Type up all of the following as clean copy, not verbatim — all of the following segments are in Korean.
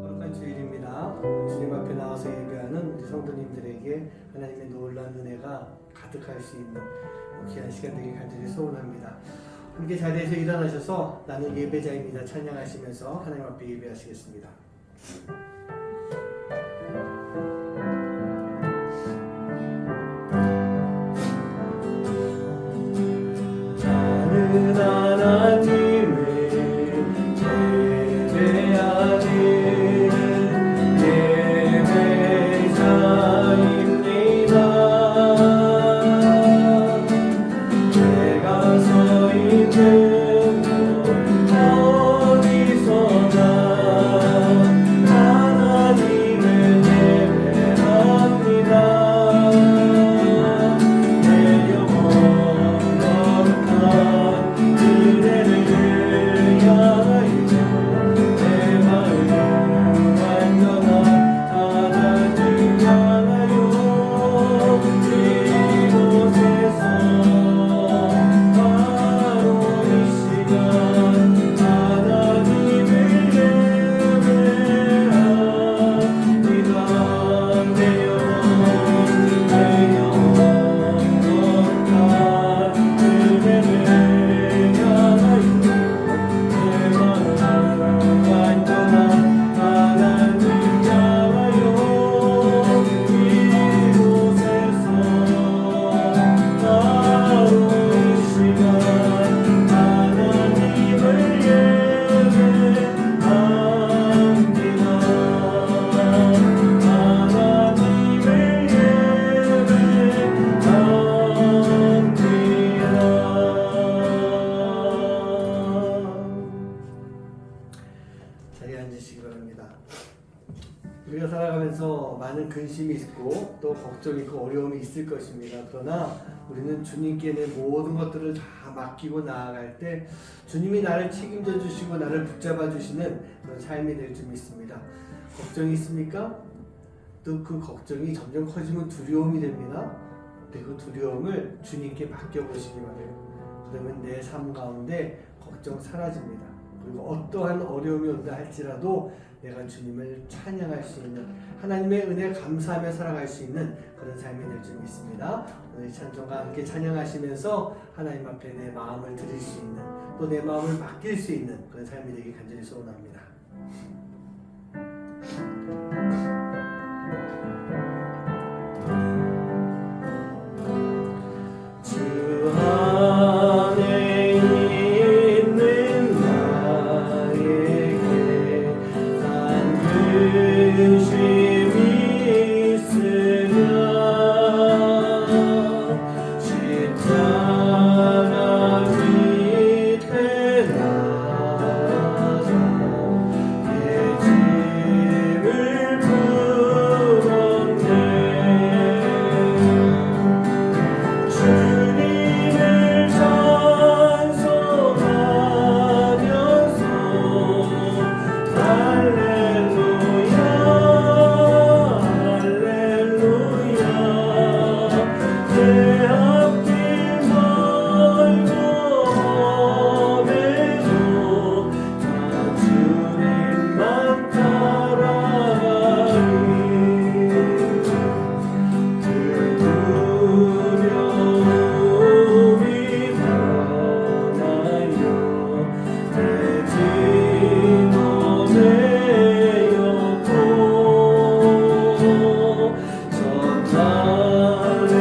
거룩한 주일입니다. 주님 앞에 나와서 예배하는 우리 성도님들에게 하나님의 놀라운 은혜가 가득할 수 있는 귀한 시간 되길 간절히 소원합니다. 함께 자리에서 일어나셔서 나는 예배자입니다 찬양하시면서 하나님 앞에 예배하시겠습니다. 나는 하나님을 예배하는 예배자입니다. 내가 서 있는 곳 어디서나 하나님을 예배합니다. 내 영혼 거룩한 그대를 향하여 내 마음 완전한 하나님 향하여 이곳에서 바로 이 시간 하나님을 예배합니다. 내 영혼 거룩한 그대를 향하여 내 마음 완전한 하나님 향하여 이곳에서 바로 이 시간 하나님을 예배합니다. 자리에 앉으시기 바랍니다. 우리가 살아가면서 많은 근심이 있고 또 걱정이 있고 어려움이 있을 것입니다. 그러나 우리는 주님께 내 모든 것들을 다 맡기고 나아갈 때 주님이 나를 책임져 주시고 나를 붙잡아 주시는 그런 삶이 될 줄 믿습니다. 걱정이 있습니까? 또 그 걱정이 점점 커지면 두려움이 됩니다. 근데 그 두려움을 주님께 맡겨보시기 바라요. 그러면 내 삶 가운데 걱정 사라집니다. 그리고 어떠한 어려움이 온다 할지라도 내가 주님을 찬양할 수 있는 하나님의 은혜에 감사하며 살아갈 수 있는 그런 삶이 될 줄 믿습니다. 오늘 찬송과 함께 찬양하시면서 하나님 앞에 내 마음을 드릴 수 있는 또 내 마음을 맡길 수 있는 그런 삶이 되길 간절히 소원합니다. 주 안에 있는 나에게 단 근심이 있으면 십자가 밑에 나가서 내 짐을 풀었네. 주님을 찬송하면서 할렐루야 할렐루야 내 앞길 멀고 험해도 다 주님만 따라가리. 그 두려움이 많아요. 내 진노되었고 전날의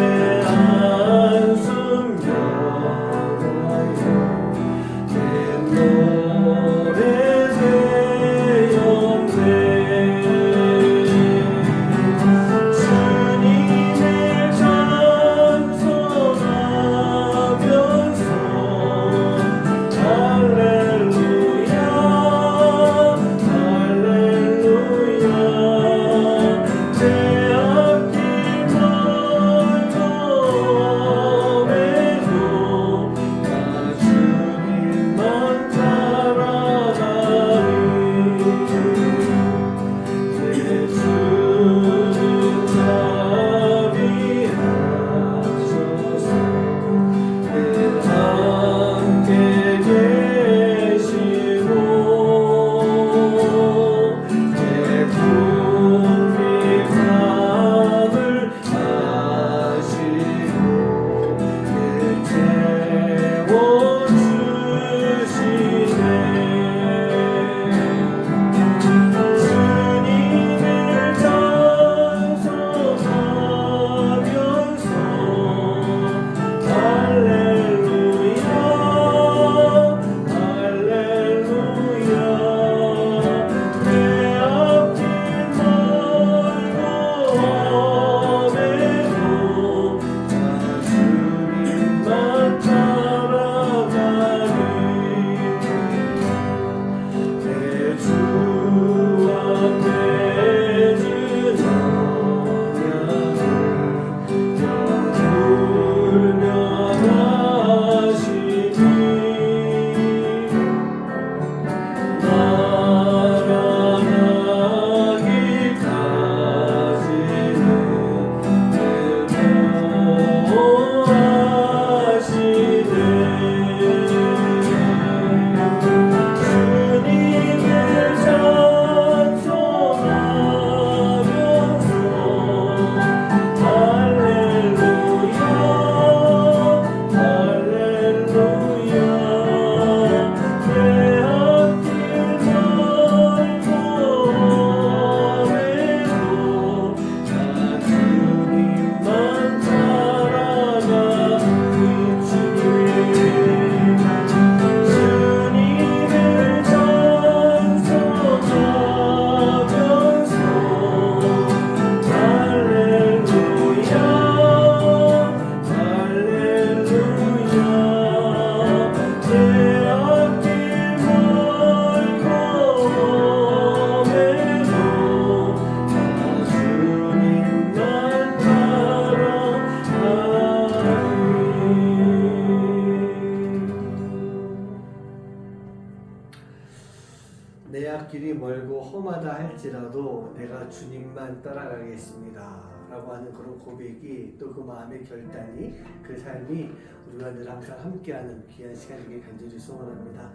험하다 할지라도 내가 주님만 따라가겠습니다 라고 하는 그런 고백이, 또 그 마음의 결단이, 그 삶이 우리가 늘 항상 함께하는 귀한 시간이길 간절히 소원합니다.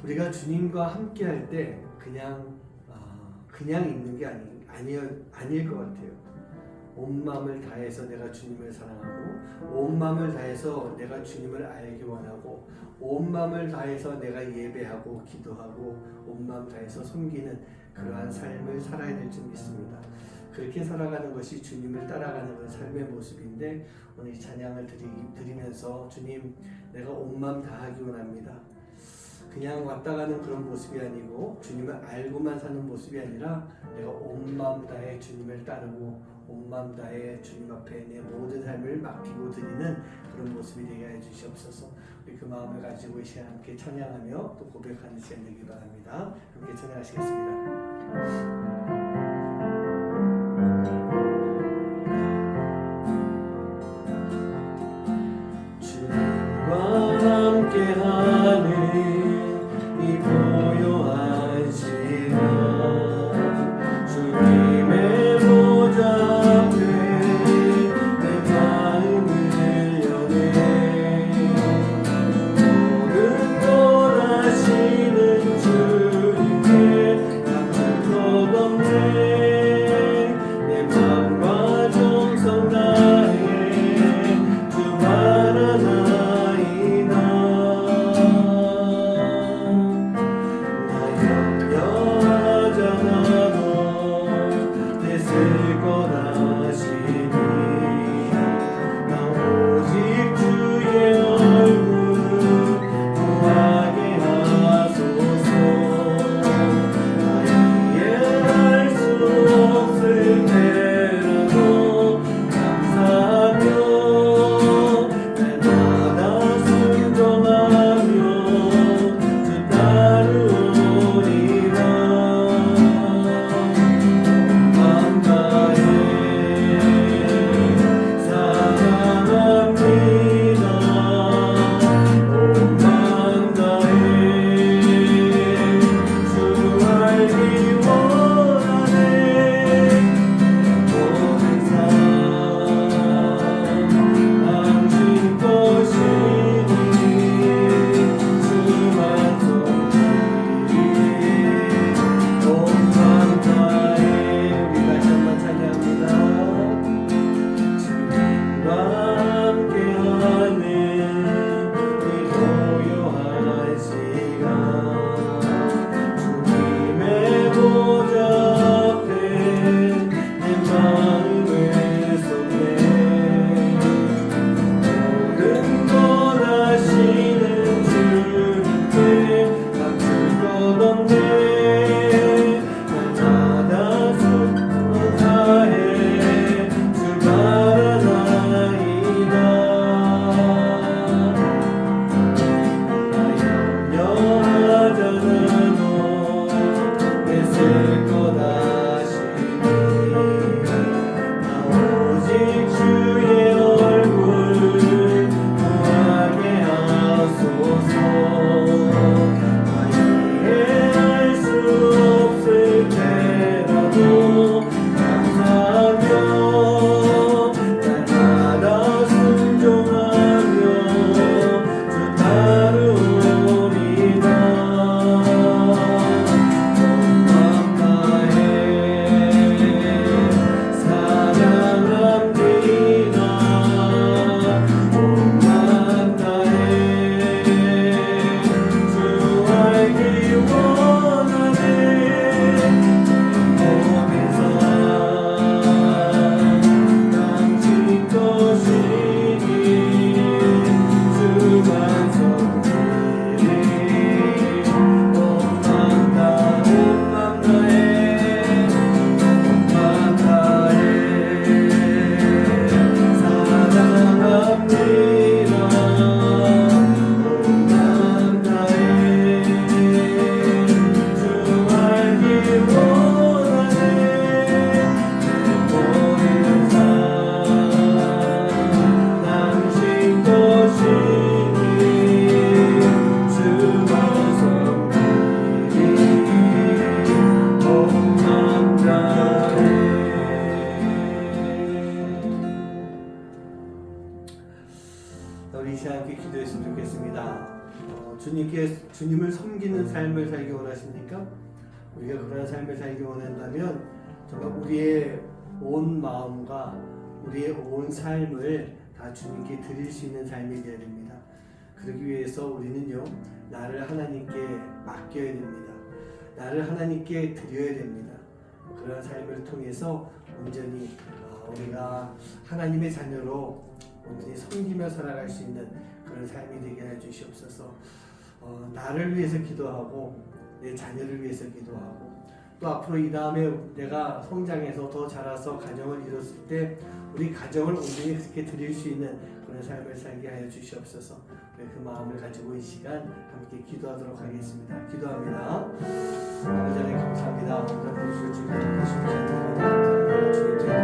우리가 주님과 함께할 때 그냥 있는 게 아닐 것 같아요. 온 마음을 다해서 내가 주님을 사랑하고, 온 마음을 다해서 내가 주님을 알기 원하고, 온 마음을 다해서 내가 예배하고 기도하고, 온 마음 다해서 섬기는 그러한 삶을 살아야 될 줄 믿습니다. 그렇게 살아가는 것이 주님을 따라가는 그런 삶의 모습인데, 오늘 이 찬양을 드리면서 주님, 내가 온 마음 다하기 원합니다. 그냥 왔다 가는 그런 모습이 아니고, 주님을 알고만 사는 모습이 아니라 내가 온 마음 다해 주님을 따르고, 온 마음 다해 주님 앞에 내 모든 삶을 맡기고 드리는 그런 모습이 되게 해주시옵소서. 우리 그 마음을 가지고 이 시간 함께 찬양하며 또 고백하는 시간 되기 바랍니다. 함께 찬양하시겠습니다. 함께하는 이 고요한 시간, 주님의 보좌 앞에 내 마음을 여네. 모든 걸 아시는 주님께 아무 것 없는 우리 이 시간 함께 기도했으면 좋겠습니다. 주님을 섬기는 삶을 살기 원하십니까? 우리가 그런 삶을 살기 원한다면 정말 우리의 온 마음과 우리의 온 삶을 다 주님께 드릴 수 있는 삶이 되어야 됩니다. 그러기 위해서 우리는요, 나를 하나님께 맡겨야 됩니다. 나를 하나님께 드려야 됩니다. 그런 삶을 통해서 온전히 우리가 하나님의 자녀로 온전히 섬기며 살아갈 수 있는 그런 삶이 되게 해주시옵소서. 나를 위해서 기도하고 내 자녀를 위해서 기도하고 또 앞으로 이 다음에 내가 성장해서 더 자라서 가정을 이뤘을 때 우리 가정을 온전히 그렇게 드릴 수 있는 그런 삶을 살게 하여 주시옵소서. 그 마음을 가지고 이 시간 함께 기도하도록 하겠습니다. 기도합니다. 아버지 하나님 감사합니다. 오늘 주님 주님께 감사합니다. 주님 저희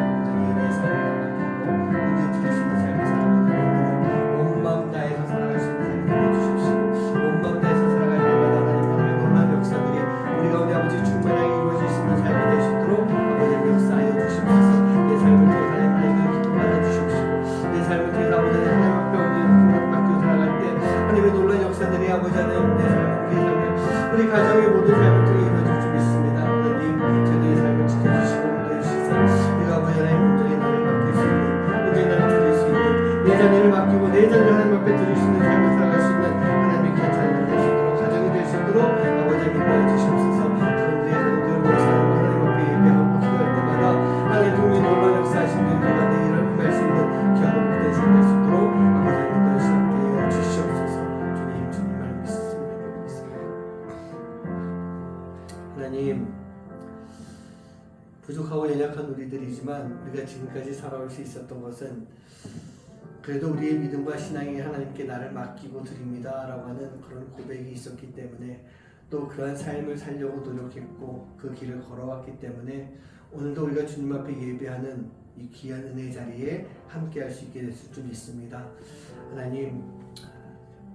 내 삶을 맡기고 온전히 드릴 수 있는 삶을 살게 됩니다. 온 마음 다해서 살아갈 수 있는 삶을 해주십시오. 온 마음 다해서 살아갈 때마다 하나님의 놀라운 역사들이 우리 가운데 아버지 충만하게 이루어질 수 있는 삶이 될 수 있도록 아버지 역사하여 주시옵소서. 내 삶을 통해서 하나님의 기도 받아 주십시오. 내 삶을 통해서 아버지 하나님 앞에 온전히 맡겨 살아갈 때 하나님의 놀라운 역사들이 아버지 하나님 내 삶을 우리 가정의 모든 삶을 통해 이루어질 줄 믿습니다. 하나님 저희의 삶을 지켜주시고 인도해주시사 우리가 아버지 하나님 온전히 나를 맡길 수 있는 온전히 나를 드릴 수 있는 내 자녀를 맡기고 내 자녀를 하나님 앞에 드릴 수 있는 삶을 살아갈 수 있는 하나님의 괜찮은 될 수 있도록 가정이 될 수 있도록 아버지 인도해 주시옵소서. 그런데 하나님들 모여서 하나님 앞에 예배하고 기도할 때마다 하나님 동의 놀라운 역사하신 분 가운데 이런 말씀을 기하고 복된 삶 될 수 있도록 아버지 인도해 주시옵소서. 주님을 믿습니다. 하나님 부족하고 연약한 우리들이지만 우리가 지금까지 살아올 수 있었던 것은 그래도 우리의 믿음과 신앙이 하나님께 나를 맡기고 드립니다 라고 하는 그런 고백이 있었기 때문에 또 그러한 삶을 살려고 노력했고 그 길을 걸어왔기 때문에 오늘도 우리가 주님 앞에 예배하는 이 귀한 은혜의 자리에 함께 할 수 있게 됐을 줄 믿습니다. 하나님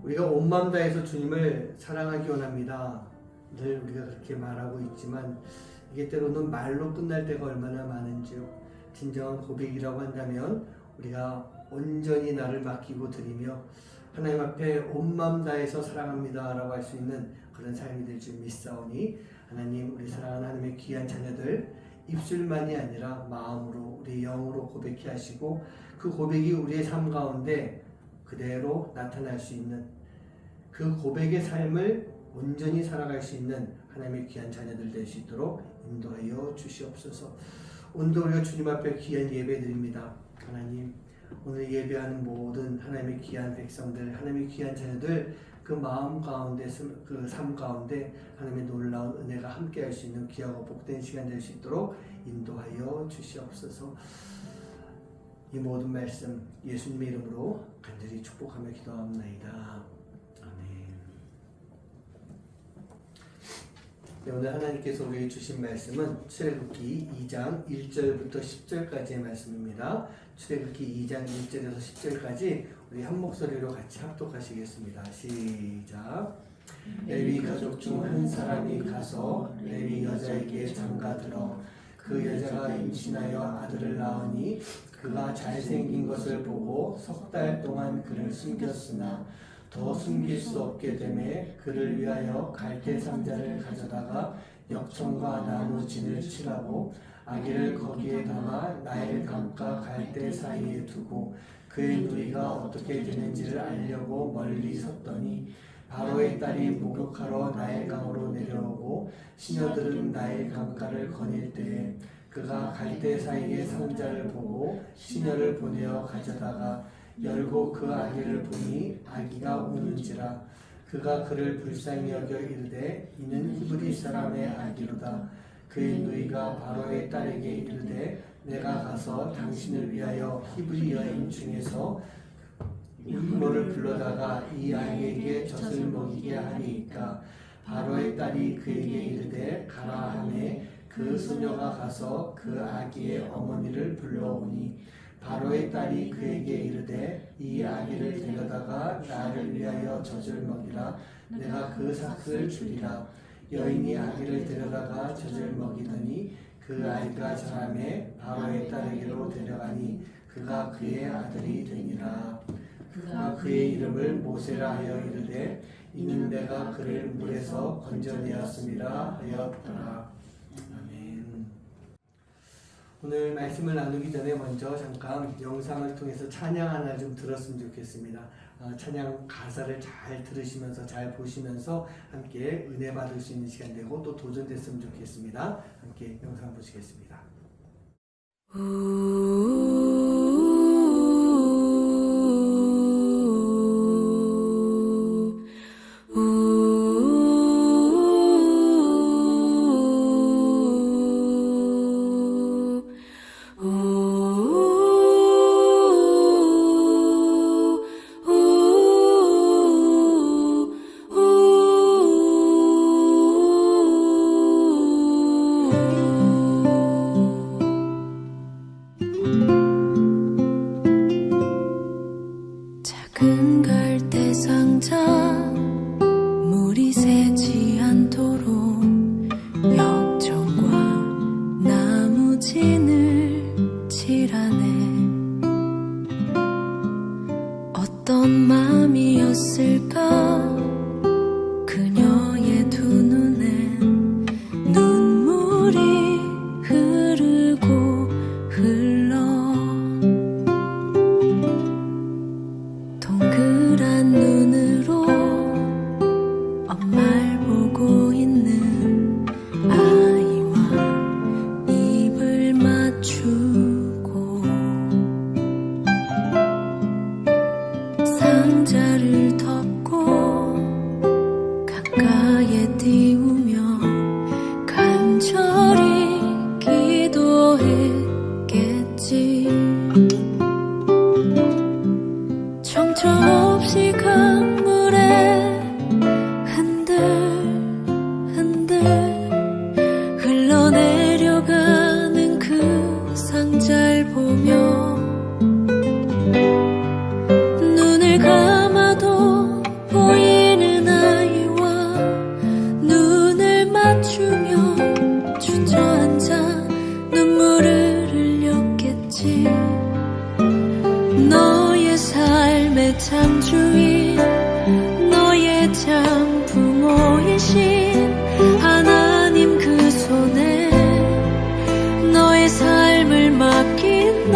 우리가 온 마음 다해서 주님을 사랑하기 원합니다. 늘 우리가 그렇게 말하고 있지만 이게 때로는 말로 끝날 때가 얼마나 많은지요. 진정한 고백이라고 한다면 우리가 온전히 나를 맡기고 드리며 하나님 앞에 온 마음 다해서 사랑합니다 라고 할 수 있는 그런 삶이 될 줄 믿사오니 하나님 우리 사랑하는 하나님의 귀한 자녀들 입술만이 아니라 마음으로 우리 영으로 고백해 하시고 그 고백이 우리의 삶 가운데 그대로 나타날 수 있는 그 고백의 삶을 온전히 살아갈 수 있는 하나님의 귀한 자녀들 될 수 있도록 인도하여 주시옵소서. 오늘도 우리가 주님 앞에 귀한 예배 드립니다. 하나님 오늘 예배하는 모든 하나님의 귀한 백성들 하나님의 귀한 자녀들 그 마음 가운데 그 삶 가운데 하나님의 놀라운 은혜가 함께 할 수 있는 귀하고 복된 시간 될 수 있도록 인도하여 주시옵소서. 이 모든 말씀 예수님의 이름으로 간절히 축복하며 기도합나이다. 아멘. 네, 오늘 하나님께서 우리에게 주신 말씀은 출애굽기 2장 1절부터 10절까지의 말씀입니다. 출애굽기 2장 1절에서 10절까지 우리 한 목소리로 같이 합독하시겠습니다. 시작. 레위 가족 중 한 사람이 가서 레위 여자에게 장가들어 그 여자가 임신하여 아들을 낳으니 그가 잘생긴 것을 보고 석 달 동안 그를 숨겼으나 더 숨길 수 없게 되매 그를 위하여 갈대 상자를 가져다가 역청과 나무 진을 칠하고 아기를 거기에 담아 나일 강가 갈대 사이에 두고 그의 누이가 어떻게 되는지를 알려고 멀리 섰더니 바로의 딸이 목욕하러 나일 강으로 내려오고 시녀들은 나일 강가를 거닐 때에 그가 갈대 사이의 상자를 보고 시녀를 보내어 가져다가 열고 그 아기를 보니 아기가 우는지라 그가 그를 불쌍히 여겨 이르되 이는 히브리 사람의 아기로다. 그의 누이가 바로의 딸에게 이르되 내가 가서 당신을 위하여 히브리 여인 중에서 이모를 불러다가 이 아이에게 젖을 먹이게 하리이까. 바로의 딸이 그에게 이르되 가라 하매 그 소녀가 가서 그 아기의 어머니를 불러오니 바로의 딸이 그에게 이르되 이 아기를 데려다가 나를 위하여 젖을 먹이라. 내가 그 삭을 주리라. 여인이 아기를 데려다가 젖을 먹이더니 그 아이가 자라매 바로의 딸에게로 데려가니 그가 그의 아들이 되니라. 그가 그의 이름을 모세라 하여 이르되 이는 내가 그를 물에서 건져내었음이라 하였더라. 아멘. 오늘 말씀을 나누기 전에 먼저 잠깐 영상을 통해서 찬양 하나 좀 들었으면 좋겠습니다. 찬양 가사를 잘 들으시면서 잘 보시면서 함께 은혜 받을 수 있는 시간 되고 또 도전됐으면 좋겠습니다. 함께 영상 보시겠습니다. 작은 갈대 상자 물이 새지 않도록 역청과 나무진을 칠하네. 어떤 맘이었을까 그녀의 두 눈엔 눈물이 흐르고 흘러 동그란 눈으로 엄마를 보고 있는 아이와 입을 맞추고 상자를 덮고 가까이에 띄우며 간절히 기도했겠지. 정처 없이 강물에 흔들흔들 흘러내려가는 그 상자를 보며 눈을 감아도 보이는 아이와 눈을 맞추며 주저앉아 눈물을 흘렸겠지. 너의 삶의 창조인 너의 참 부모이신 하나님 그 손에 너의 삶을 맡긴다.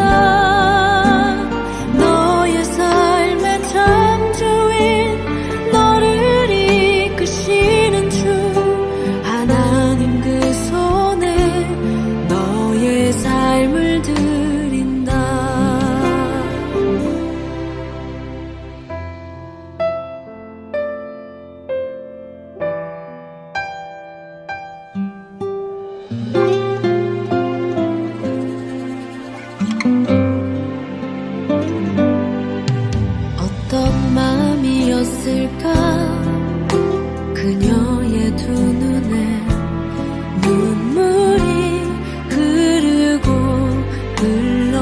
너의 삶의 창조인 너를 이끄시는 주 하나님 그 손에 너의 삶을 드린다. 어떤 마음이었을까 그녀의 두 눈에 눈물이 흐르고 흘러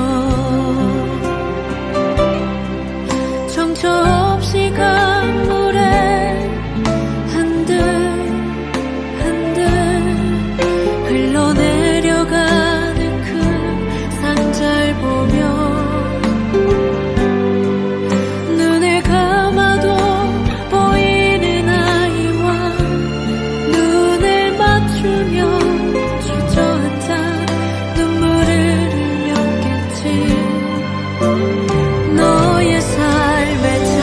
정처 없이 강물에 흔들흔들 흘러내려가는 그 상자를 보며 눈을 감아도 보이는 아이와 눈을 맞추며 주저앉아 눈물을 흘렸겠지. 너의 삶의 참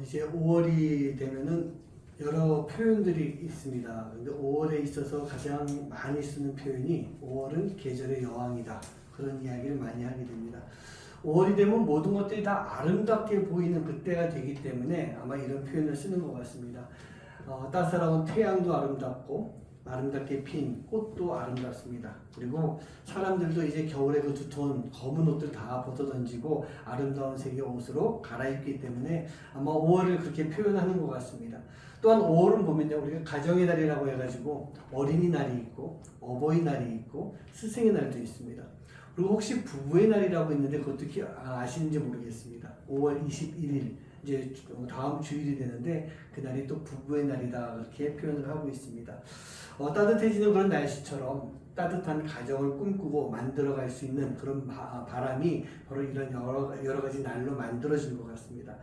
이제 5월이 되면은 여러 표현들이 있습니다. 근데 5월에 있어서 가장 많이 쓰는 표현이 5월은 계절의 여왕이다. 그런 이야기를 많이 하게 됩니다. 5월이 되면 모든 것들이 다 아름답게 보이는 그때가 되기 때문에 아마 이런 표현을 쓰는 것 같습니다. 따스러운 태양도 아름답고 아름답게 핀 꽃도 아름답습니다. 그리고 사람들도 이제 겨울에 그 두터운 검은 옷들 다 벗어던지고 아름다운 색의 옷으로 갈아입기 때문에 아마 5월을 그렇게 표현하는 것 같습니다. 또한 5월은 보면요, 우리가 가정의 달이라고 해가지고 어린이날이 있고 어버이날이 있고 스승의 날도 있습니다. 그리고 혹시 부부의 날이라고 있는데 그것도 아시는지 모르겠습니다. 5월 21일 이제 다음 주일이 되는데 그날이 또 부부의 날이다 그렇게 표현을 하고 있습니다. 따뜻해지는 그런 날씨처럼 따뜻한 가정을 꿈꾸고 만들어갈 수 있는 그런 바람이 바로 이런 여러 가지 날로 만들어진 것 같습니다.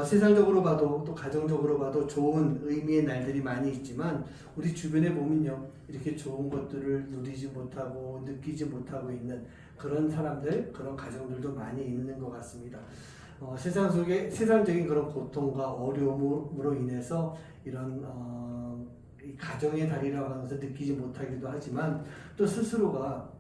세상적으로 봐도 또 가정적으로 봐도 좋은 의미의 날들이 많이 있지만 우리 주변에 보면요, 이렇게 좋은 것들을 누리지 못하고 느끼지 못하고 있는 그런 사람들, 그런 가정들도 많이 있는 것 같습니다. 세상 속에 세상적인 그런 고통과 어려움으로 인해서 이런 이 가정의 달이라고 하는 것을 느끼지 못하기도 하지만 또 스스로가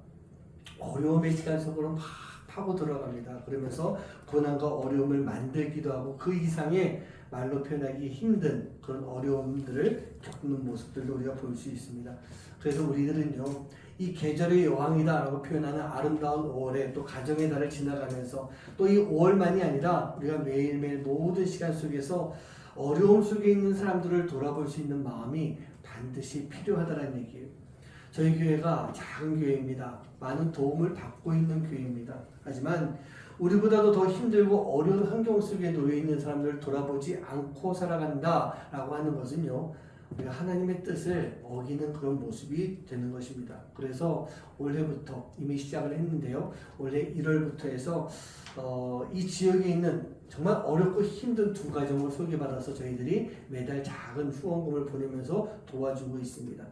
어려움의 시간 속으로 막 파고 들어갑니다. 그러면서 고난과 어려움을 만들기도 하고 그 이상의 말로 표현하기 힘든 그런 어려움들을 겪는 모습들도 우리가 볼 수 있습니다. 그래서 우리들은요, 이 계절의 여왕이다 라고 표현하는 아름다운 5월에 또 가정의 달을 지나가면서 또 이 5월만이 아니라 우리가 매일매일 모든 시간 속에서 어려움 속에 있는 사람들을 돌아볼 수 있는 마음이 반드시 필요하다는 얘기예요. 저희 교회가 작은 교회입니다. 많은 도움을 받고 있는 교회입니다. 하지만 우리보다도 더 힘들고 어려운 환경 속에 놓여 있는 사람들을 돌아보지 않고 살아간다라고 하는 것은요, 우리가 하나님의 뜻을 어기는 그런 모습이 되는 것입니다. 그래서 올해부터 이미 시작을 했는데요. 올해 1월부터 해서 이 지역에 있는 정말 어렵고 힘든 두 가정을 소개받아서 저희들이 매달 작은 후원금을 보내면서 도와주고 있습니다.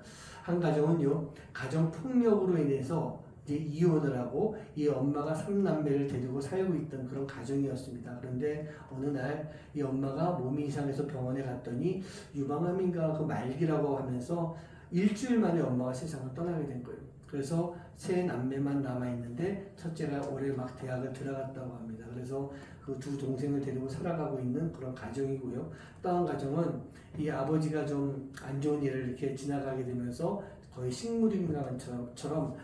한 가정은요, 가정폭력으로 인해서 이제 이혼을 하고 이 엄마가 3남매를 데리고 살고 있던 그런 가정이었습니다. 그런데 어느 날 이 엄마가 몸이 이상해서 병원에 갔더니 유방암인가 그 말기라고 하면서 일주일 만에 엄마가 세상을 떠나게 된 거예요. 그래서 세 남매만 남아있는데 첫째가 올해 막 대학을 들어갔다고 합니다. 그래서 그 두 동생을 데리고 살아가고 있는 그런 가정이고요. 또 한 가정은 이 아버지가 좀 안 좋은 일을 이렇게 지나가게 되면서 거의 식물인간처럼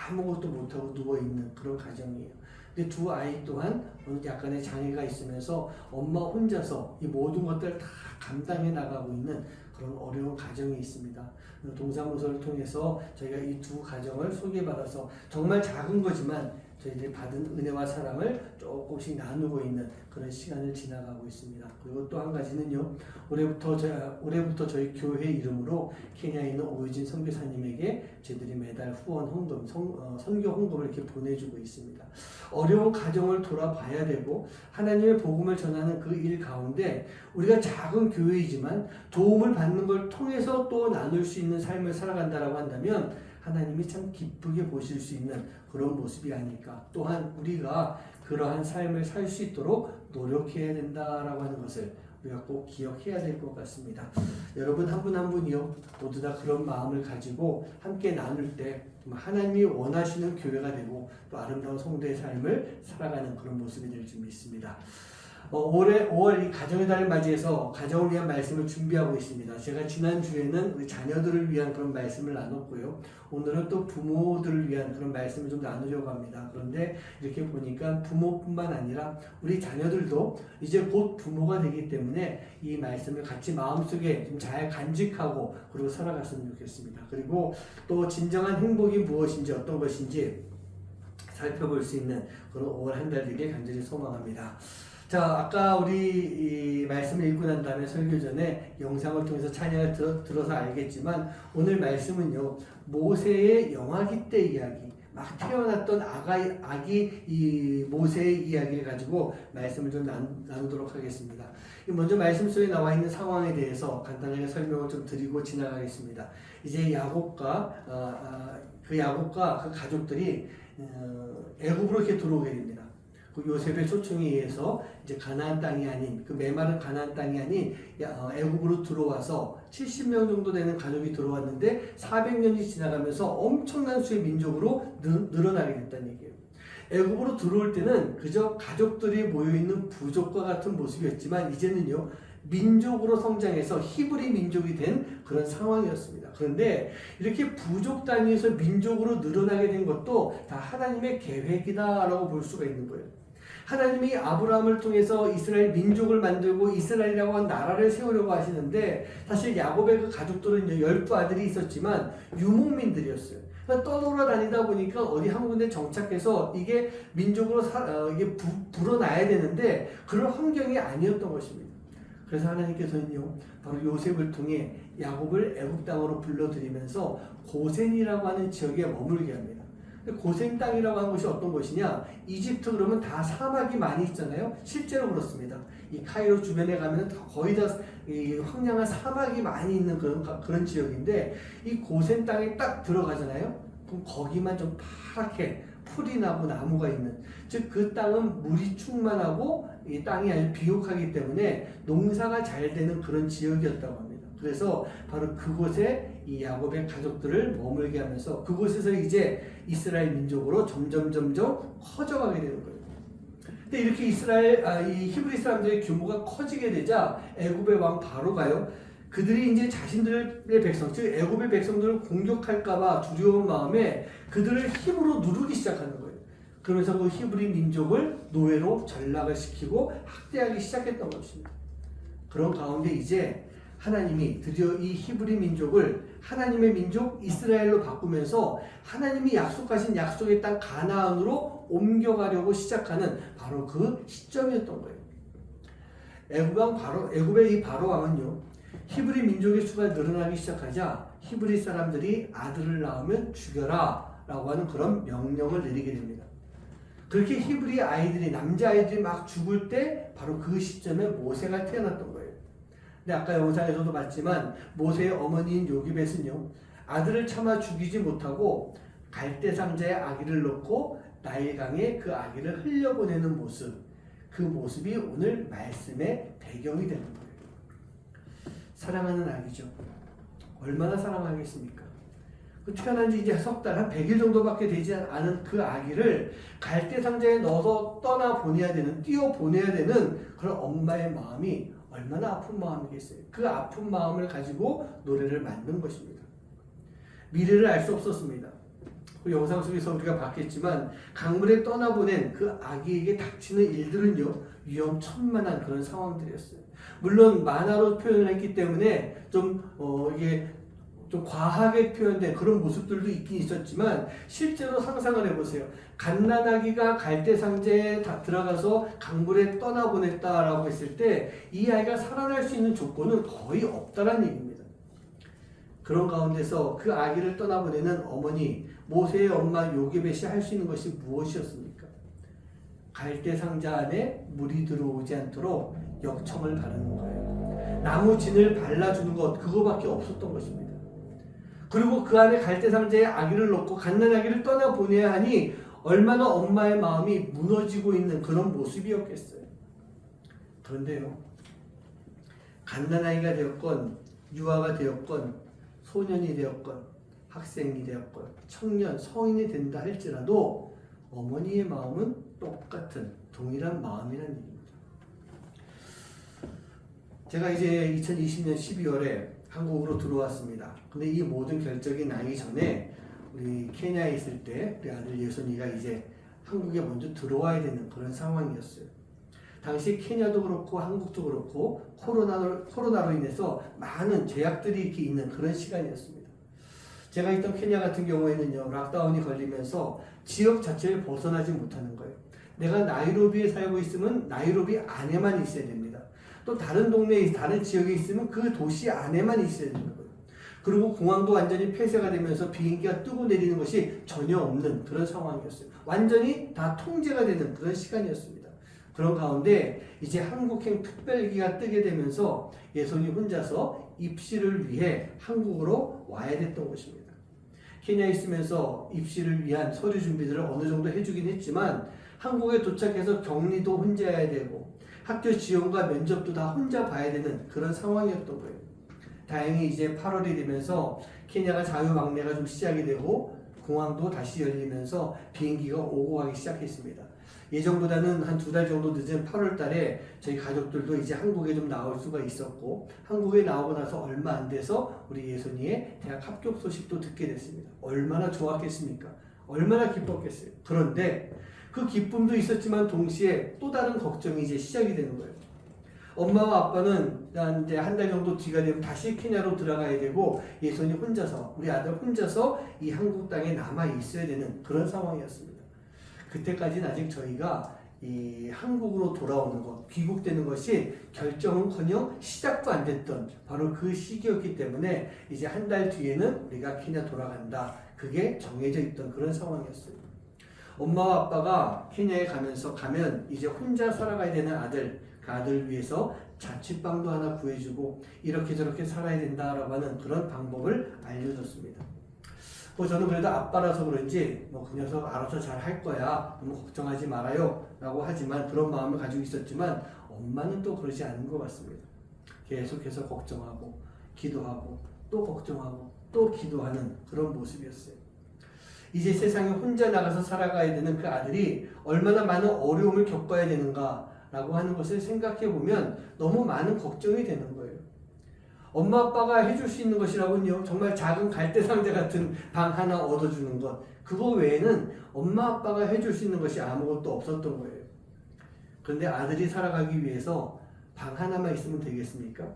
아무것도 못하고 누워있는 그런 가정이에요. 근데 두 아이 또한 약간의 장애가 있으면서 엄마 혼자서 이 모든 것들을 다 감당해 나가고 있는 그런 어려운 가정이 있습니다. 동사무소를 통해서 저희가 이 두 가정을 소개받아서 정말 작은 거지만 저희들이 받은 은혜와 사랑을 조금씩 나누고 있는 그런 시간을 지나가고 있습니다. 그리고 또 한 가지는요, 올해부터 저희 교회 이름으로 케냐에 있는 오유진 선교사님에게 저희들이 매달 후원 헌금, 선교 헌금을 이렇게 보내주고 있습니다. 어려운 가정을 돌아봐야 되고 하나님의 복음을 전하는 그 일 가운데 우리가 작은 교회이지만 도움을 받는 걸 통해서 또 나눌 수 있는 삶을 살아간다라고 한다면 하나님이 참 기쁘게 보실 수 있는 그런 모습이 아닐까. 또한 우리가 그러한 삶을 살 수 있도록 노력해야 된다라고 하는 것을 우리가 꼭 기억해야 될 것 같습니다. 여러분 한 분 한 분이요, 모두 다 그런 마음을 가지고 함께 나눌 때 하나님이 원하시는 교회가 되고 또 아름다운 성도의 삶을 살아가는 그런 모습이 될 줄 믿습니다. 올해 5월 이 가정의 달을 맞이해서 가정을 위한 말씀을 준비하고 있습니다. 제가 지난주에는 우리 자녀들을 위한 그런 말씀을 나눴고요. 오늘은 또 부모들을 위한 그런 말씀을 좀 나누려고 합니다. 그런데 이렇게 보니까 부모뿐만 아니라 우리 자녀들도 이제 곧 부모가 되기 때문에 이 말씀을 같이 마음속에 좀 잘 간직하고 그리고 살아갔으면 좋겠습니다. 그리고 또 진정한 행복이 무엇인지 어떤 것인지 살펴볼 수 있는 그런 5월 한 달 되길 간절히 소망합니다. 자, 아까 우리 이 말씀을 읽고 난 다음에 설교 전에 영상을 통해서 찬양을 들어서 알겠지만 오늘 말씀은요, 모세의 영아기 때 이야기, 막 태어났던 아기 이 모세의 이야기를 가지고 말씀을 좀 나누도록 하겠습니다. 먼저 말씀 속에 나와 있는 상황에 대해서 간단하게 설명을 좀 드리고 지나가겠습니다. 이제 야곱과 그 가족들이 애굽으로 이렇게 들어오게 됩니다. 그 요셉의 초청에 의해서 이제 가나안 땅이 아닌 그 메마른 가나안 땅이 아닌 애굽으로 들어와서 70명 정도 되는 가족이 들어왔는데 400년이 지나가면서 엄청난 수의 민족으로 늘어나게 됐다는 얘기예요. 애굽으로 들어올 때는 그저 가족들이 모여있는 부족과 같은 모습이었지만 이제는요 민족으로 성장해서 히브리 민족이 된 그런 상황이었습니다. 그런데 이렇게 부족 단위에서 민족으로 늘어나게 된 것도 다 하나님의 계획이다라고 볼 수가 있는 거예요. 하나님이 아브라함을 통해서 이스라엘 민족을 만들고 이스라엘이라고 한 나라를 세우려고 하시는데 사실 야곱의 그 가족들은 12아들이 있었지만 유목민들이었어요. 그러니까 떠돌아다니다 보니까 어디 한 군데 정착해서 이게 민족으로 이게 불어나야 되는데 그런 환경이 아니었던 것입니다. 그래서 하나님께서는요 바로 요셉을 통해 야곱을 애굽 땅으로 불러들이면서 고센이라고 하는 지역에 머물게 합니다. 고센 땅이라고 하는 것이 어떤 곳이냐? 이집트 그러면 다 사막이 많이 있잖아요. 실제로 그렇습니다. 이 카이로 주변에 가면 거의 다 이 황량한 사막이 많이 있는 그런 지역인데 이 고센 땅에 딱 들어가잖아요. 그럼 거기만 좀 파랗게 풀이 나고 나무가 있는, 즉 그 땅은 물이 충만하고 이 땅이 아주 비옥하기 때문에 농사가 잘 되는 그런 지역이었다고 합니다. 그래서 바로 그곳에 이 야곱의 가족들을 머물게 하면서 그곳에서 이제 이스라엘 민족으로 점점 커져가게 되는 거예요. 근데 이렇게 이 히브리 사람들의 규모가 커지게 되자 애굽의 왕 바로가요. 그들이 이제 자신들의 백성, 즉 애굽의 백성들을 공격할까봐 두려운 마음에 그들을 힘으로 누르기 시작하는 거예요. 그러면서 그 히브리 민족을 노예로 전락을 시키고 학대하기 시작했던 것입니다. 그런 가운데 이제 하나님이 드디어 이 히브리 민족을 하나님의 민족 이스라엘로 바꾸면서 하나님이 약속하신 약속의 땅 가나안으로 옮겨가려고 시작하는 바로 그 시점이었던 거예요. 애굽의 이 바로 왕은요, 히브리 민족의 수가 늘어나기 시작하자 히브리 사람들이 아들을 낳으면 죽여라 라고 하는 그런 명령을 내리게 됩니다. 그렇게 히브리 아이들이, 남자아이들이 막 죽을 때 바로 그 시점에 모세가 태어났던 거예요. 근데 아까 영상에서도 봤지만 모세의 어머니인 요기벳은요 아들을 차마 죽이지 못하고 갈대 상자에 아기를 넣고 나일강에 그 아기를 흘려보내는 모습, 그 모습이 오늘 말씀의 배경이 되는 거예요. 사랑하는 아기죠. 얼마나 사랑하겠습니까? 그 태어난 지 이제 석 달, 한 100일 정도밖에 되지 않은 그 아기를 갈대 상자에 넣어서 떠나보내야 되는, 띄워보내야 되는 그런 엄마의 마음이 얼마나 아픈 마음이겠어요. 그 아픈 마음을 가지고 노래를 만든 것입니다. 미래를 알 수 없었습니다. 그 영상 속에서 우리가 봤겠지만 강물에 떠나보낸 그 아기에게 닥치는 일들은요 위험천만한 그런 상황들이었어요. 물론 만화로 표현을 했기 때문에 이게 좀 과하게 표현된 그런 모습들도 있긴 있었지만 실제로 상상을 해보세요. 갓난아기가 갈대상자에 다 들어가서 강물에 떠나보냈다라고 했을 때 이 아이가 살아날 수 있는 조건은 거의 없다라는 얘기입니다. 그런 가운데서 그 아기를 떠나보내는 어머니 모세의 엄마 요게벳이 할 수 있는 것이 무엇이었습니까? 갈대상자 안에 물이 들어오지 않도록 역청을 바르는 거예요. 나무 진을 발라주는 것, 그거밖에 없었던 것입니다. 그리고 그 안에 갈대상자에 아기를 넣고 갓난아기를 떠나보내야 하니 얼마나 엄마의 마음이 무너지고 있는 그런 모습이었겠어요. 그런데요, 갓난아이가 되었건 유아가 되었건 소년이 되었건 학생이 되었건 청년, 성인이 된다 할지라도 어머니의 마음은 똑같은 동일한 마음이라는 얘기입니다. 제가 이제 2020년 12월에 한국으로 들어왔습니다. 근데 이 모든 결정이 나기 전에 우리 케냐에 있을 때 우리 아들 예선이가 이제 한국에 먼저 들어와야 되는 그런 상황이었어요. 당시 케냐도 그렇고 한국도 그렇고 코로나로 인해서 많은 제약들이 이렇게 있는 그런 시간이었습니다. 제가 있던 케냐 같은 경우에는요, 락다운이 걸리면서 지역 자체를 벗어나지 못하는 거예요. 내가 나이로비에 살고 있으면 나이로비 안에만 있어야 됩니다. 또 다른 동네에, 다른 지역에 있으면 그 도시 안에만 있어야 되는 거예요. 그리고 공항도 완전히 폐쇄가 되면서 비행기가 뜨고 내리는 것이 전혀 없는 그런 상황이었어요. 완전히 다 통제가 되는 그런 시간이었습니다. 그런 가운데 이제 한국행 특별기가 뜨게 되면서 예선이 혼자서 입시를 위해 한국으로 와야 됐던 것입니다. 케냐에 있으면서 입시를 위한 서류 준비들을 어느 정도 해주긴 했지만 한국에 도착해서 격리도 혼자 해야 되고 학교 지원과 면접도 다 혼자 봐야 되는 그런 상황이었던 거예요. 다행히 이제 8월이 되면서 케냐가 자유방내가 좀 시작이 되고 공항도 다시 열리면서 비행기가 오고 가기 시작했습니다. 예정보다는 한 2달 정도 늦은 8월 달에 저희 가족들도 이제 한국에 좀 나올 수가 있었고 한국에 나오고 나서 얼마 안 돼서 우리 예선이의 대학 합격 소식도 듣게 됐습니다. 얼마나 좋았겠습니까? 얼마나 기뻤겠어요. 그런데 그 기쁨도 있었지만 동시에 또 다른 걱정이 이제 시작이 되는 거예요. 엄마와 아빠는 이제 한 달 정도 뒤가 되면 다시 케냐로 들어가야 되고 예선이 혼자서 우리 아들 혼자서 이 한국 땅에 남아 있어야 되는 그런 상황이었습니다. 그때까지는 아직 저희가 이 한국으로 돌아오는 것, 귀국되는 것이 결정은커녕 시작도 안 됐던 바로 그 시기였기 때문에 이제 한 달 뒤에는 우리가 케냐 돌아간다. 그게 정해져 있던 그런 상황이었어요. 엄마와 아빠가 케냐에 가면 이제 혼자 살아가야 되는 아들, 그 아들을 위해서 자취방도 하나 구해주고 이렇게 저렇게 살아야 된다라고 하는 그런 방법을 알려줬습니다. 저는 그래도 아빠라서 그런지 그 녀석 알아서 잘 할 거야, 너무 걱정하지 말아요 라고 하지만 그런 마음을 가지고 있었지만 엄마는 또 그러지 않은 것 같습니다. 계속해서 걱정하고 기도하고 또 걱정하고 또 기도하는 그런 모습이었어요. 이제 세상에 혼자 나가서 살아가야 되는 그 아들이 얼마나 많은 어려움을 겪어야 되는가 라고 하는 것을 생각해 보면 너무 많은 걱정이 되는 거예요. 엄마 아빠가 해줄 수 있는 것이라고는요, 정말 작은 갈대 상자 같은 방 하나 얻어주는 것, 그거 외에는 엄마 아빠가 해줄 수 있는 것이 아무것도 없었던 거예요. 그런데 아들이 살아가기 위해서 방 하나만 있으면 되겠습니까?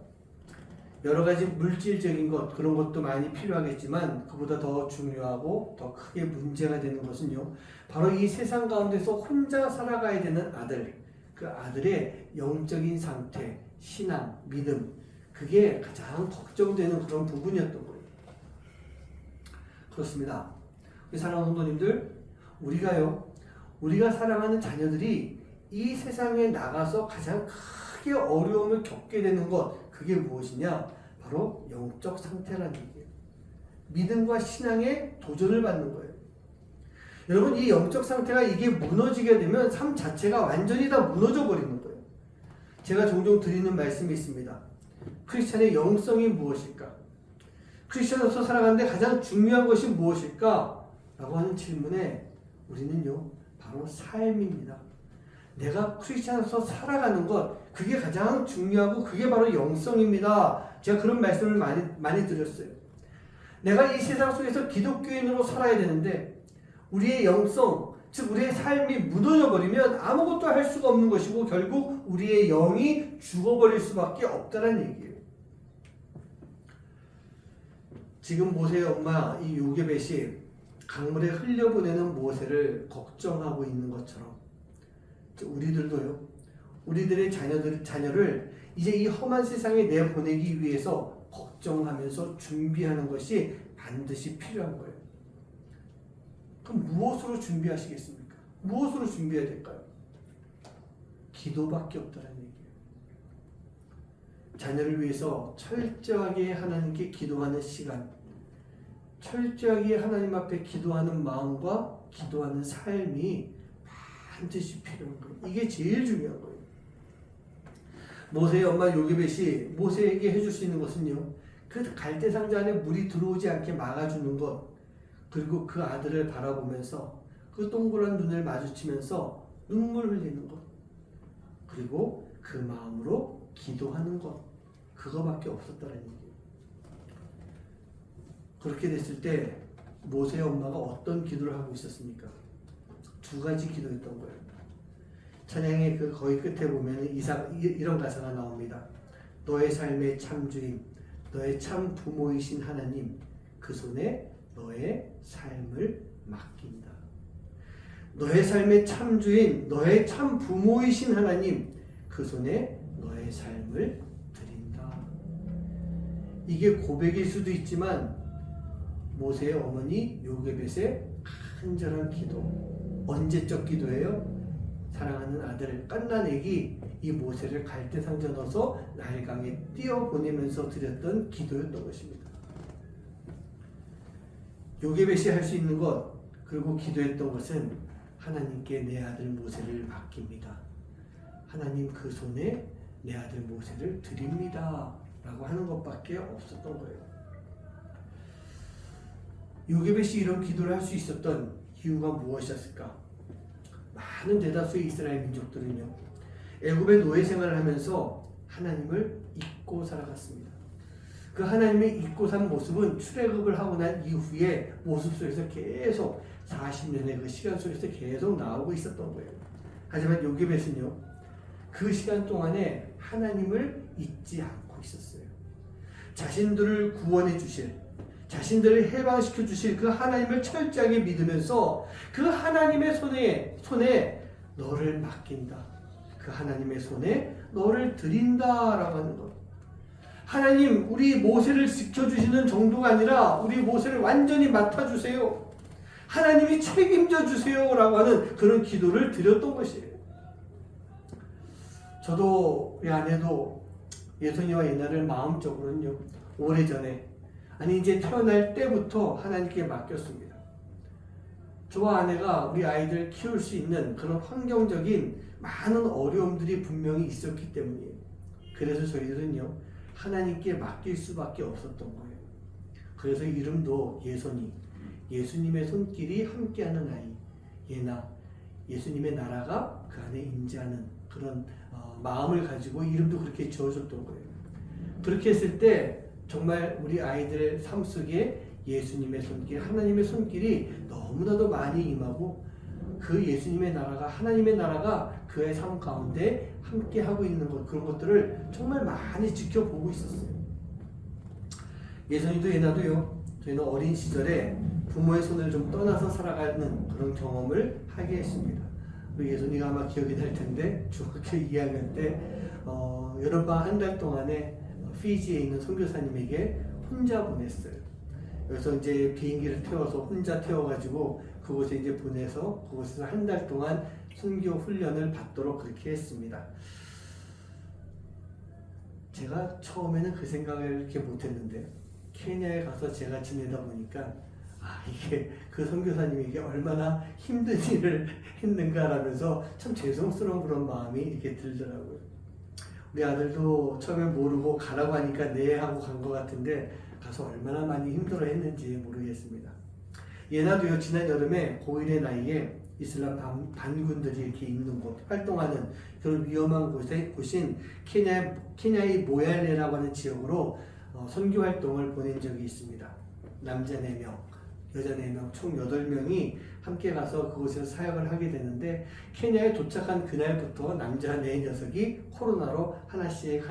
여러 가지 물질적인 것, 그런 것도 많이 필요하겠지만 그보다 더 중요하고 더 크게 문제가 되는 것은요, 바로 이 세상 가운데서 혼자 살아가야 되는 아들, 그 아들의 영적인 상태, 신앙, 믿음, 그게 가장 걱정되는 그런 부분이었던 거예요. 그렇습니다. 우리 사랑하는 성도님들, 우리가 사랑하는 자녀들이 이 세상에 나가서 가장 크게 어려움을 겪게 되는 것, 그게 무엇이냐? 바로 영적 상태라는 얘기예요. 믿음과 신앙에 도전을 받는 거예요. 여러분, 이 영적 상태가 이게 무너지게 되면 삶 자체가 완전히 다 무너져 버리는 거예요. 제가 종종 드리는 말씀이 있습니다. 크리스찬의 영성이 무엇일까? 크리스찬으로서 살아가는데 가장 중요한 것이 무엇일까? 라고 하는 질문에 우리는요, 바로 삶입니다. 내가 크리스찬으로서 살아가는 것, 그게 가장 중요하고 그게 바로 영성입니다. 제가 그런 말씀을 많이 드렸어요. 내가 이 세상 속에서 기독교인으로 살아야 되는데 우리의 영성, 즉 우리의 삶이 무너져 버리면 아무것도 할 수가 없는 것이고 결국 우리의 영이 죽어버릴 수밖에 없다는 얘기예요. 지금 모세의 엄마 이 요게벳이 강물에 흘려보내는 모세를 걱정하고 있는 것처럼 우리들도요, 우리들의 자녀를 이제 이 험한 세상에 내보내기 위해서 걱정하면서 준비하는 것이 반드시 필요한 거예요. 그럼 무엇으로 준비하시겠습니까? 무엇으로 준비해야 될까요? 기도밖에 없다는 얘기예요. 자녀를 위해서 철저하게 하나님께 기도하는 시간, 철저하게 하나님 앞에 기도하는 마음과 기도하는 삶이 반드시 필요한 거예요. 이게 제일 중요한 거예요. 모세의 엄마 요게벳이 모세에게 해줄 수 있는 것은요, 그 갈대 상자 안에 물이 들어오지 않게 막아주는 것, 그리고 그 아들을 바라보면서 그 동그란 눈을 마주치면서 눈물 흘리는 것, 그리고 그 마음으로 기도하는 것, 그거밖에 없었다는 얘기예요. 그렇게 됐을 때 모세의 엄마가 어떤 기도를 하고 있었습니까? 2가지 기도였던 거예요. 찬양의 그 거의 끝에 보면 이런 가사가 나옵니다. 너의 삶의 참주인, 너의 참 부모이신 하나님, 그 손에 너의 삶을 맡긴다. 너의 삶의 참주인, 너의 참 부모이신 하나님, 그 손에 너의 삶을 드린다. 이게 고백일 수도 있지만 모세의 어머니 요게벳의 간절한 기도, 언제적 기도예요? 사랑하는 아들 깐나넥이 이 모세를 갈대 상자 넣어서 나일강에 띄어보내면서 드렸던 기도였던 것입니다. 요게벳이 할 수 있는 것, 그리고 기도했던 것은 하나님께 내 아들 모세를 맡깁니다. 하나님 그 손에 내 아들 모세를 드립니다 라고 하는 것밖에 없었던 거예요. 요게벳이 이런 기도를 할 수 있었던 이유가 무엇이었을까? 많은 대다수의 이스라엘 민족들은요, 애굽의 노예 생활을 하면서 하나님을 잊고 살아갔습니다. 그 하나님의 잊고 산 모습은 출애굽을 하고 난 이후에 모습 속에서 계속 40년의 그 시간 속에서 계속 나오고 있었던 거예요. 하지만 요게벳은요, 그 시간 동안에 하나님을 잊지 않고 있었어요. 자신들을 구원해 주실, 자신들을 해방시켜 주실 그 하나님을 철저하게 믿으면서 그 하나님의 손에 너를 맡긴다, 그 하나님의 손에 너를 드린다라고 하는 것. 하나님, 우리 모세를 지켜주시는 정도가 아니라 우리 모세를 완전히 맡아주세요, 하나님이 책임져 주세요 라고 하는 그런 기도를 드렸던 것이에요. 저도 우리 아내도 예선이와 예나를 마음적으로는요, 오래전에, 아니 이제 태어날 때부터 하나님께 맡겼습니다. 저와 아내가 우리 아이들 키울 수 있는 그런 환경적인 많은 어려움들이 분명히 있었기 때문이에요. 그래서 저희들은요, 하나님께 맡길 수밖에 없었던 거예요. 그래서 이름도 예선이, 예수님의 손길이 함께하는 아이, 예나, 예수님의 나라가 그 안에 임재하는 그런 마음을 가지고 이름도 그렇게 지어줬던 거예요. 그렇게 했을 때 정말 우리 아이들의 삶 속에 예수님의 손길, 하나님의 손길이 너무나도 많이 임하고 그 예수님의 나라가, 하나님의 나라가 그의 삶 가운데 함께 하고 있는 것, 그런 것들을 정말 많이 지켜보고 있었어요. 예선이도 예나도요, 저희는 어린 시절에 부모의 손을 좀 떠나서 살아가는 그런 경험을 하게 했습니다. 예선이가 아마 기억이 날 텐데 중학교 2학년 때 여름방학 한 달 동안에 피지에 있는 선교사님에게 혼자 보냈어요. 그래서 이제 비행기를 태워서 혼자 태워가지고 그곳에 이제 보내서 그곳에서 한 달 동안 선교 훈련을 받도록 그렇게 했습니다. 제가 처음에는 그 생각을 이렇게 못했는데 케냐에 가서 제가 지내다 보니까 이게 그 선교사님이 이게 얼마나 힘든 일을 했는가라면서 참 죄송스러운 그런 마음이 이렇게 들더라고요. 우리 아들도 처음에 모르고 가라고 하니까 네 하고 간 것 같은데 가서 얼마나 많이 힘들어 했는지 모르겠습니다. 예나도요, 지난 여름에 고1의 나이에 이슬람 반군들이 이렇게 있는 곳, 활동하는 그런 위험한 곳인 케냐의 모얄레라고 하는 지역으로 선교 활동을 보낸 적이 있습니다. 남자 4명, 여자 4명, 총 8명이 함께 가서 그곳에서 사역을 하게 되는데, 케냐에 도착한 그날부터 남자 4녀석이 코로나로 하나씩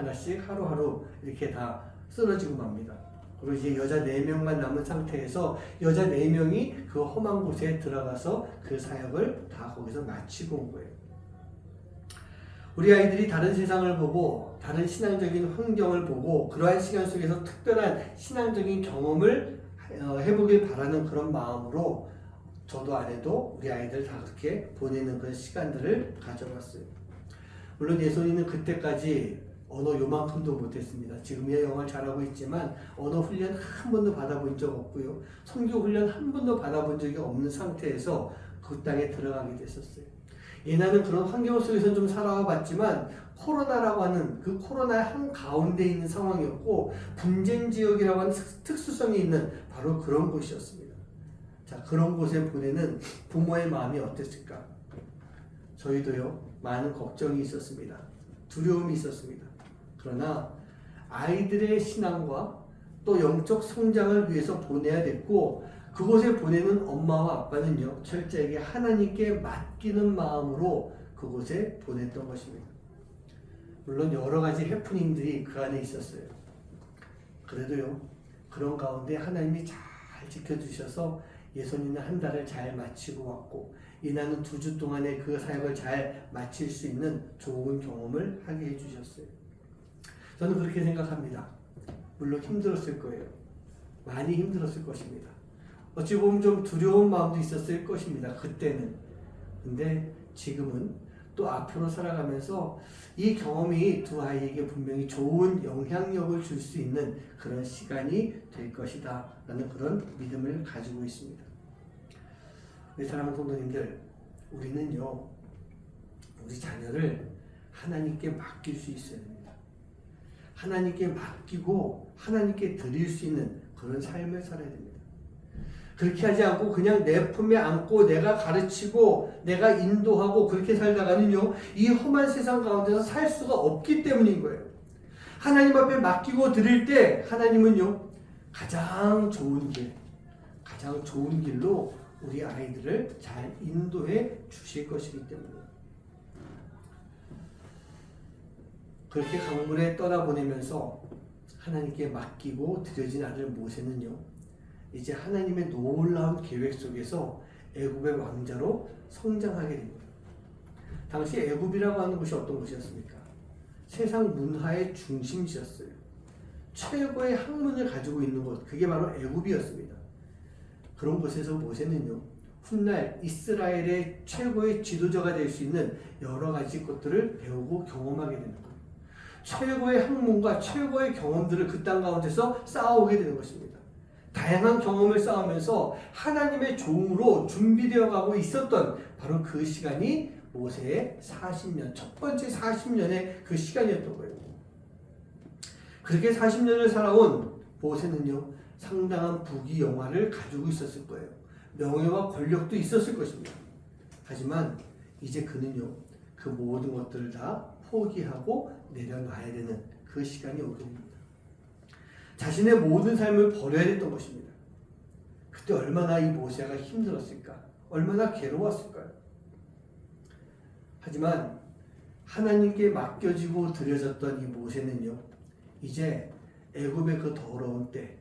하루하루 이렇게 다 쓰러지고 맙니다. 그리고 이제 여자 4명만 남은 상태에서 여자 4명이 그 험한 곳에 들어가서 그 사역을 다 거기서 마치고 온 거예요. 우리 아이들이 다른 세상을 보고 다른 신앙적인 환경을 보고 그러한 시간 속에서 특별한 신앙적인 경험을 해보길 바라는 그런 마음으로 저도 아내도 우리 아이들 다 그렇게 보내는 그런 시간들을 가져봤어요. 물론 예선이는 그때까지 언어 요만큼도 못했습니다. 지금이야 영어를 잘하고 있지만 언어 훈련 한 번도 받아본 적 없고요, 선교 훈련 한 번도 받아본 적이 없는 상태에서 그 땅에 들어가게 됐었어요. 예나는 그런 환경 속에서 좀 살아와 봤지만 코로나라고 하는 그 코로나의 한 가운데 있는 상황이었고, 분쟁 지역이라고 하는 특수성이 있는 바로 그런 곳이었습니다. 자, 그런 곳에 보내는 부모의 마음이 어땠을까? 저희도요, 많은 걱정이 있었습니다. 두려움이 있었습니다. 그러나 아이들의 신앙과 또 영적 성장을 위해서 보내야 됐고, 그곳에 보내는 엄마와 아빠는요, 철저하게 하나님께 맡기는 마음으로 그곳에 보냈던 것입니다. 물론 여러 가지 해프닝들이 그 안에 있었어요. 그래도요, 그런 가운데 하나님이 잘 지켜주셔서 예선이는 한 달을 잘 마치고 왔고, 이나는 2주 동안의 그 사역을 잘 마칠 수 있는 좋은 경험을 하게 해주셨어요. 저는 그렇게 생각합니다. 물론 힘들었을 거예요. 많이 힘들었을 것입니다. 어찌 보면 좀 두려운 마음도 있었을 것입니다. 그때는. 근데 지금은 또 앞으로 살아가면서 이 경험이 두 아이에게 분명히 좋은 영향력을 줄 수 있는 그런 시간이 될 것이다 라는 그런 믿음을 가지고 있습니다. 우리 사랑하는 성도님들, 우리는요 우리 자녀를 하나님께 맡길 수 있어야 됩니다. 하나님께 맡기고 하나님께 드릴 수 있는 그런 삶을 살아야 됩니다. 그렇게 하지 않고 그냥 내 품에 안고 내가 가르치고 내가 인도하고 그렇게 살다가는요 이 험한 세상 가운데서 살 수가 없기 때문인 거예요. 하나님 앞에 맡기고 드릴 때 하나님은요 가장 좋은 길로 우리 아이들을 잘 인도해 주실 것이기 때문에 그렇게 강물에 떠나보내면서 하나님께 맡기고 드려진 아들 모세는요 이제 하나님의 놀라운 계획 속에서 애굽의 왕자로 성장하게 됩니다. 당시 애굽이라고 하는 곳이 어떤 곳이었습니까? 세상 문화의 중심지였어요. 최고의 학문을 가지고 있는 곳, 그게 바로 애굽이었습니다. 그런 곳에서 모세는요 훗날 이스라엘의 최고의 지도자가 될 수 있는 여러 가지 것들을 배우고 경험하게 되는 거예요. 최고의 학문과 최고의 경험들을 그 땅 가운데서 쌓아오게 되는 것입니다. 다양한 경험을 쌓으면서 하나님의 종으로 준비되어 가고 있었던 바로 그 시간이 모세의 40년, 첫 번째 40년의 그 시간이었던 거예요. 그렇게 40년을 살아온 모세는요 상당한 부귀영화를 가지고 있었을 거예요. 명예와 권력도 있었을 것입니다. 하지만 이제 그는요 그 모든 것들을 다 포기하고 내려놔야 되는 그 시간이 오게 됩니다. 자신의 모든 삶을 버려야 됐던 것입니다. 그때 얼마나 이 모세가 힘들었을까? 얼마나 괴로웠을까요? 하지만 하나님께 맡겨지고 드려졌던 이 모세는요 이제 애굽의 그 더러운 때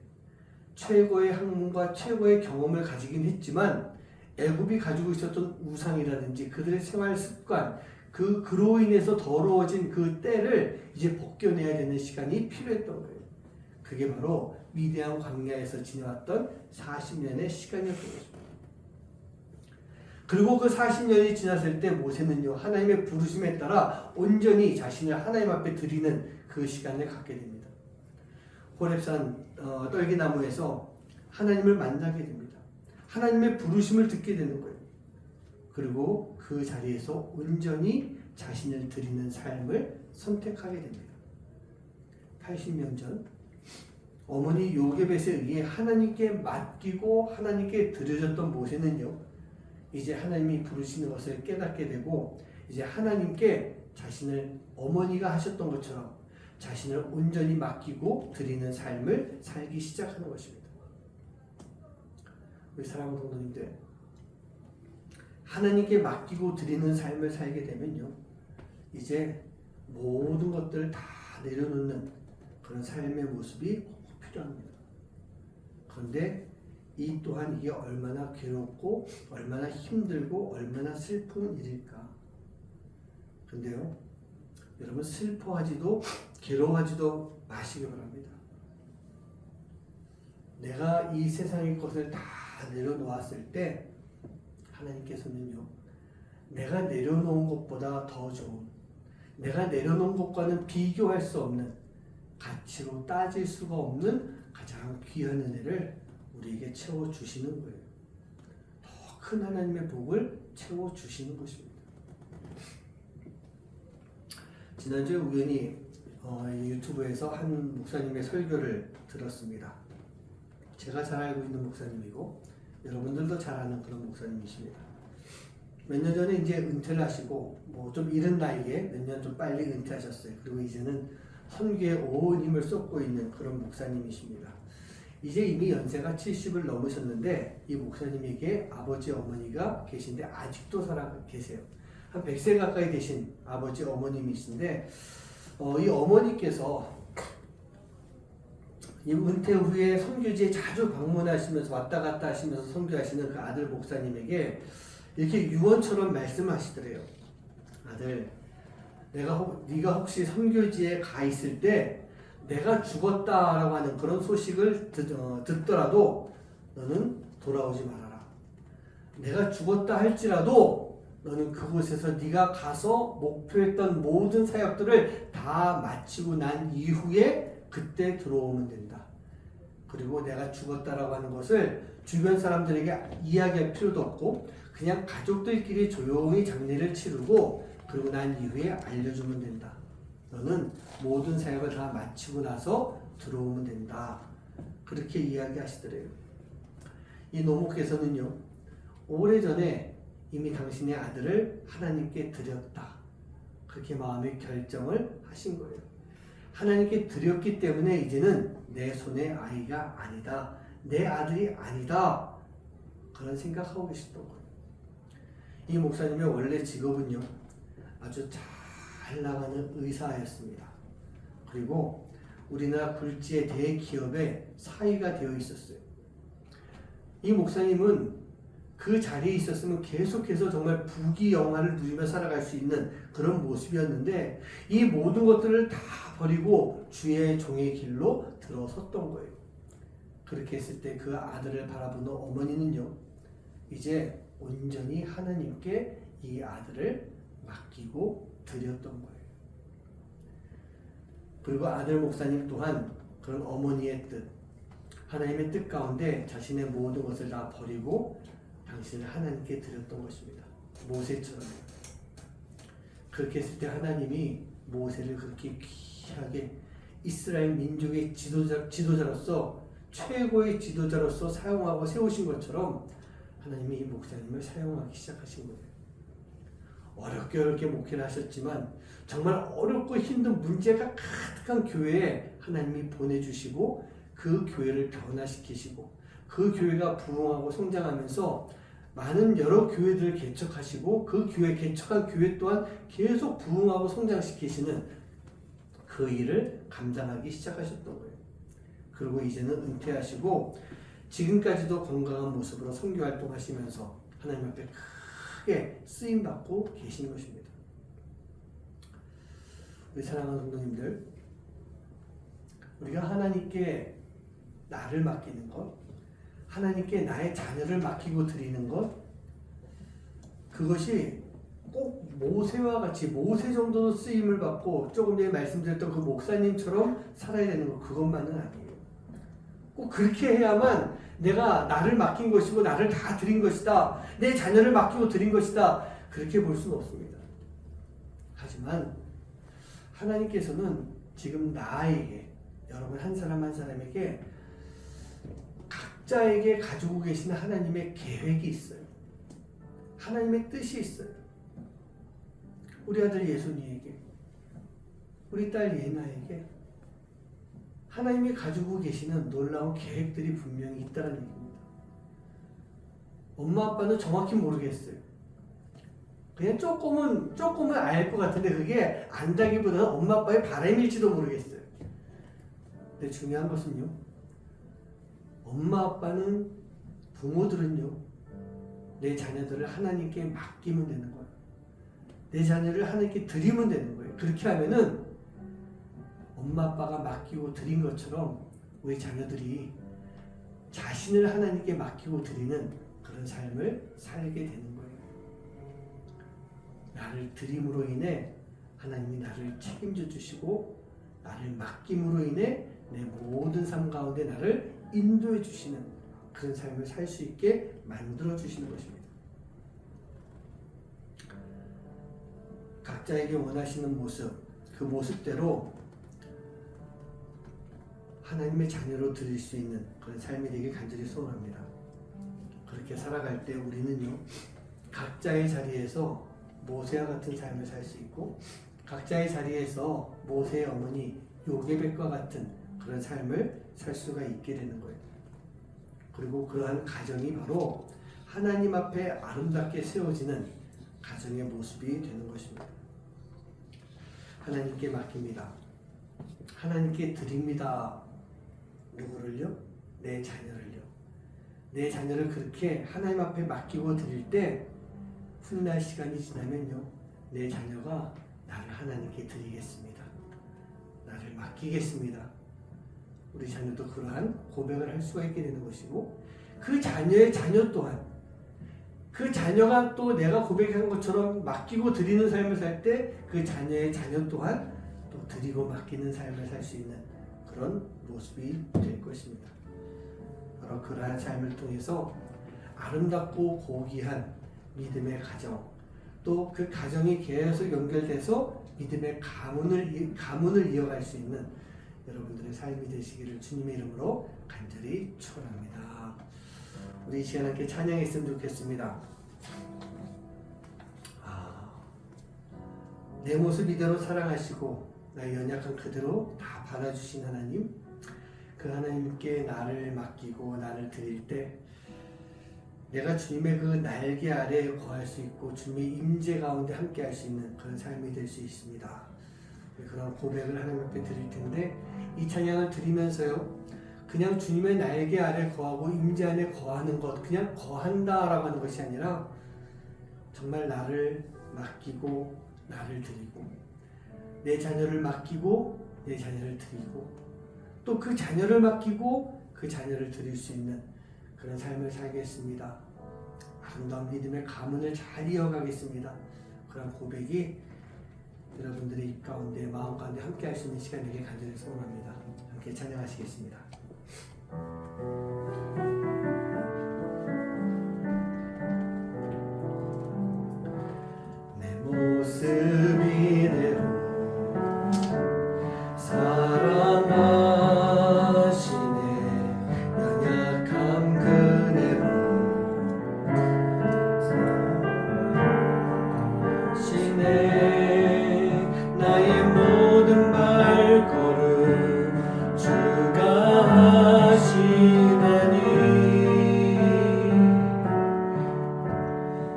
최고의 학문과 최고의 경험을 가지긴 했지만 애굽이 가지고 있었던 우상이라든지 그들의 생활 습관 그로 인해서 더러워진 그 때를 이제 벗겨내야 되는 시간이 필요했던 거예요. 그게 바로 미디안 광야에서 지내왔던 40년의 시간이었던 것입니다. 그리고 그 40년이 지났을 때 모세는요 하나님의 부르심에 따라 온전히 자신을 하나님 앞에 드리는 그 시간을 갖게 됩니다. 호렙산 떨기나무에서 하나님을 만나게 됩니다. 하나님의 부르심을 듣게 되는 거예요. 그리고 그 자리에서 온전히 자신을 드리는 삶을 선택하게 됩니다. 80년 전 어머니 요게벳에 의해 하나님께 맡기고 하나님께 드려졌던 모세는요 이제 하나님이 부르시는 것을 깨닫게 되고 이제 하나님께 자신을 어머니가 하셨던 것처럼 자신을 온전히 맡기고 드리는 삶을 살기 시작하는 것입니다. 우리 사랑하는 성도님들, 하나님께 맡기고 드리는 삶을 살게 되면요 이제 모든 것들을 다 내려놓는 그런 삶의 모습이 꼭 필요합니다. 그런데 이 또한 이게 얼마나 괴롭고 얼마나 힘들고 얼마나 슬픈 일일까. 근데요 여러분 슬퍼하지도 괴로워하지도 마시기 바랍니다. 내가 이 세상의 것을 다 내려놓았을 때 하나님께서는요 내가 내려놓은 것보다 더 좋은, 내가 내려놓은 것과는 비교할 수 없는, 가치로 따질 수가 없는 가장 귀한 은혜를 우리에게 채워주시는 거예요. 더 큰 하나님의 복을 채워주시는 것입니다. 지난주에 우연히 유튜브에서 한 목사님의 설교를 들었습니다. 제가 잘 알고 있는 목사님이고 여러분들도 잘 아는 그런 목사님이십니다. 몇 년 전에 이제 은퇴를 하시고 뭐 좀 이른 나이에 몇 년 좀 빨리 은퇴하셨어요. 그리고 이제는 선교에 온 힘을 쏟고 있는 그런 목사님이십니다. 이제 이미 연세가 70을 넘으셨는데 이 목사님에게 아버지 어머니가 계신데 아직도 살아 계세요. 한 100세 가까이 되신 아버지 어머님이신데 이 어머니께서 이 은퇴 후에 선교지에 자주 방문하시면서 왔다 갔다 하시면서 선교하시는 그 아들 목사님에게 이렇게 유언처럼 말씀하시더래요. 아들, 네가 혹시 선교지에 가 있을 때 내가 죽었다라고 하는 그런 소식을 듣더라도 너는 돌아오지 말아라. 내가 죽었다 할지라도 너는 그곳에서 네가 가서 목표했던 모든 사역들을 다 마치고 난 이후에 그때 들어오면 된다. 그리고 내가 죽었다라고 하는 것을 주변 사람들에게 이야기할 필요도 없고 그냥 가족들끼리 조용히 장례를 치르고 그리고 난 이후에 알려주면 된다. 너는 모든 사역을 다 마치고 나서 들어오면 된다. 그렇게 이야기하시더래요. 이 노목께서는요, 오래전에 이미 당신의 아들을 하나님께 드렸다. 그렇게 마음의 결정을 하신 거예요. 하나님께 드렸기 때문에 이제는 내 손의 아이가 아니다. 내 아들이 아니다. 그런 생각하고 계셨던 거예요. 이 목사님의 원래 직업은요, 아주 잘 나가는 의사였습니다. 그리고 우리나라 굴지의 대기업의 사위가 되어 있었어요. 이 목사님은 그 자리에 있었으면 계속해서 정말 부귀영화를 누리며 살아갈 수 있는 그런 모습이었는데 이 모든 것들을 다 버리고 주의 종의 길로 들어섰던 거예요. 그렇게 했을 때 그 아들을 바라보는 어머니는요, 이제 온전히 하나님께 이 아들을 맡기고 드렸던 거예요. 그리고 아들 목사님 또한 그런 어머니의 뜻, 하나님의 뜻 가운데 자신의 모든 것을 다 버리고 당신을 하나님께 드렸던 것입니다. 모세처럼요. 그렇게 했을 때 하나님이 모세를 그렇게 귀하게 이스라엘 민족의 지도자로서 최고의 지도자로서 사용하고 세우신 것처럼 하나님이 이 목사님을 사용하기 시작하신 거예요. 어렵게 목회를 하셨지만 정말 어렵고 힘든 문제가 가득한 교회에 하나님이 보내주시고 그 교회를 변화시키시고 그 교회가 부흥하고 성장하면서 많은 여러 교회들을 개척하시고 그 교회 개척한 교회 또한 계속 부흥하고 성장시키시는 그 일을 감당하기 시작하셨던 거예요. 그리고 이제는 은퇴하시고 지금까지도 건강한 모습으로 선교 활동하시면서 하나님 앞에 크게 쓰임 받고 계시는 것입니다. 우리 사랑하는 성도님들, 우리가 하나님께 나를 맡기는 것, 하나님께 나의 자녀를 맡기고 드리는 것, 그것이 꼭 모세와 같이 모세 정도도 쓰임을 받고 조금 전에 말씀드렸던 그 목사님처럼 살아야 되는 것, 그것만은 아니에요. 꼭 그렇게 해야만 내가 나를 맡긴 것이고 나를 다 드린 것이다, 내 자녀를 맡기고 드린 것이다, 그렇게 볼 수는 없습니다. 하지만 하나님께서는 지금 나에게, 여러분 한 사람 한 사람에게 각자에게 가지고 계시는 하나님의 계획이 있어요. 하나님의 뜻이 있어요. 우리 아들 예순이에게, 우리 딸 예나에게 하나님이 가지고 계시는 놀라운 계획들이 분명히 있다는 얘기입니다. 엄마 아빠는 정확히 모르겠어요. 그냥 조금은 알 것 같은데 그게 안다기보다는 엄마 아빠의 바람일지도 모르겠어요. 근데 중요한 것은요, 엄마 아빠는, 부모들은요, 내 자녀들을 하나님께 맡기면 되는 거예요. 내 자녀를 하나님께 드리면 되는 거예요. 그렇게 하면은 엄마 아빠가 맡기고 드린 것처럼 우리 자녀들이 자신을 하나님께 맡기고 드리는 그런 삶을 살게 되는 거예요. 나를 드림으로 인해 하나님이 나를 책임져 주시고 나를 맡김으로 인해 내 모든 삶 가운데 나를 인도해 주시는 그런 삶을 살 수 있게 만들어 주시는 것입니다. 각자에게 원하시는 모습, 그 모습대로 하나님의 자녀로 드릴 수 있는 그런 삶이 되길 간절히 소원합니다. 그렇게 살아갈 때 우리는요, 각자의 자리에서 모세와 같은 삶을 살 수 있고 각자의 자리에서 모세의 어머니 요게벳과 같은 그런 삶을 살 수가 있게 되는 거예요. 그리고 그러한 가정이 바로 하나님 앞에 아름답게 세워지는 가정의 모습이 되는 것입니다. 하나님께 맡깁니다. 하나님께 드립니다. 누구를요? 내 자녀를요. 내 자녀를 그렇게 하나님 앞에 맡기고 드릴 때 훗날 시간이 지나면요, 내 자녀가 나를 하나님께 드리겠습니다. 나를 맡기겠습니다. 우리 자녀도 그러한 고백을 할 수가 있게 되는 것이고 그 자녀의 자녀 또한 그 자녀가 또 내가 고백한 것처럼 맡기고 드리는 삶을 살 때 그 자녀의 자녀 또한 또 드리고 맡기는 삶을 살 수 있는 그런 모습이 될 것입니다. 바로 그러한 삶을 통해서 아름답고 고귀한 믿음의 가정, 또 그 가정이 계속 연결돼서 믿음의 가문을 이어갈 수 있는 여러분들의 삶이 되시기를 주님의 이름으로 간절히 축원합니다. 우리 이 시간 함께 찬양했으면 좋겠습니다. 내 모습 이대로 사랑하시고 나의 연약한 그대로 다 받아주신 하나님, 그 하나님께 나를 맡기고 나를 드릴 때 내가 주님의 그 날개 아래에 거할 수 있고 주님의 임재 가운데 함께 할 수 있는 그런 삶이 될 수 있습니다. 그런 고백을 하나님 앞에 드릴 텐데, 이 찬양을 드리면서요, 그냥 주님의 날개 아래 거하고 임재 안에 거하는 것, 그냥 거한다라고 하는 것이 아니라 정말 나를 맡기고 나를 드리고 내 자녀를 맡기고 내 자녀를 드리고 또 그 자녀를 맡기고 그 자녀를 드릴 수 있는 그런 삶을 살겠습니다. 아름다운 믿음의 가문을 잘 이어가겠습니다. 그런 고백이 여러분들의 입 가운데 마음 가운데 함께 할 수 있는 시간 되게 간절히 소원합니다. 함께 찬양하시겠습니다. 내 모습 이대로 사랑하시네 연약함 그대로 사랑하시네 나의 모든 발걸음 주가 하시나니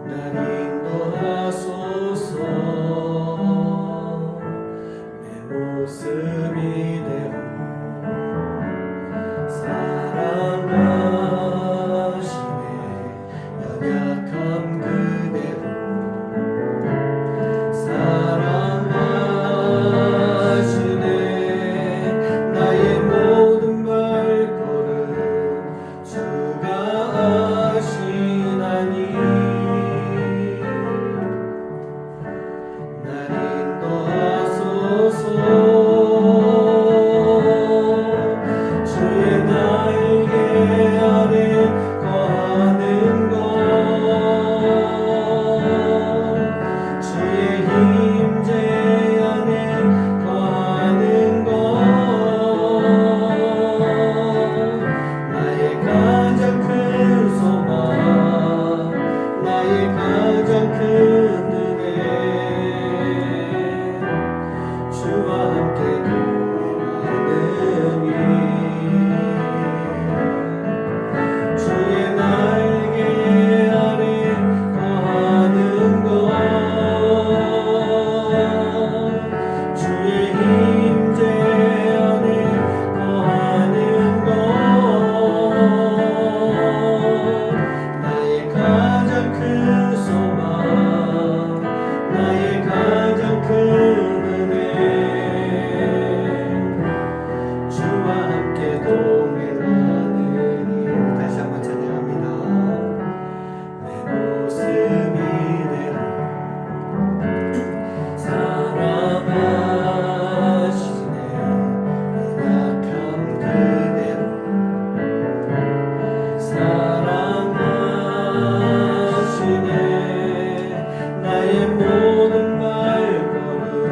날 인도하소서 내 모습 이대로 사랑하시네 연약함 그대로 사랑하시네 나의 모든 발걸음 주가 하시나니 날 인도하소서 주의 날개 아래 거하는 것 주의 임재 안에 거하는 것 나의 가장 큰 소망 나의 가장 큰 은혜 주와 함께 동행하느니 주의 날개 아래 거하는 것 주의 임재 안에 거하는 것 나의 가장 큰 소망 나의 가장 큰 은혜 주와 함께 동행하느니 다시 한번 찬양합니다. 내 모습 이대로 사랑하시네 연약함 그대로 사랑하시네 나의 모든 발걸음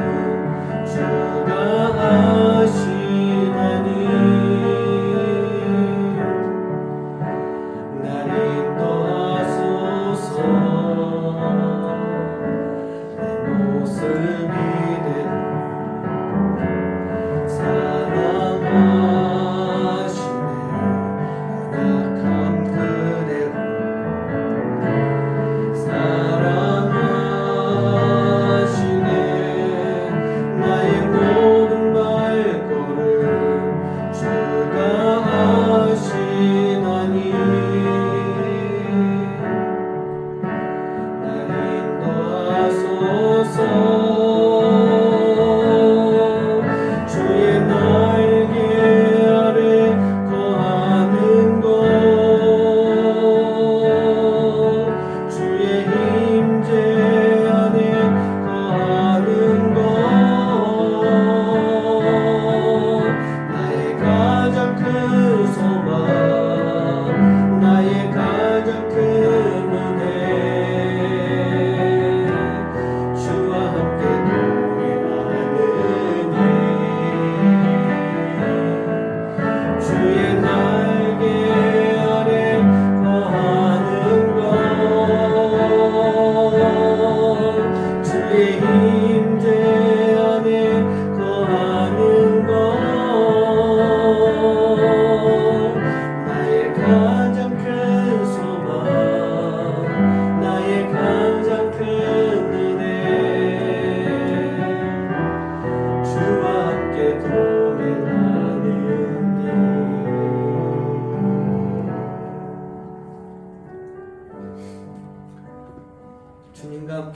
주가 하시나니 날 인도하소서 내 모습 이대로 사랑하시네 연약함 그대로 사랑하시네 나의 모든 발걸음 주가 하시나니 날 인도하소서 주의 날개 아래 거하는 것 주의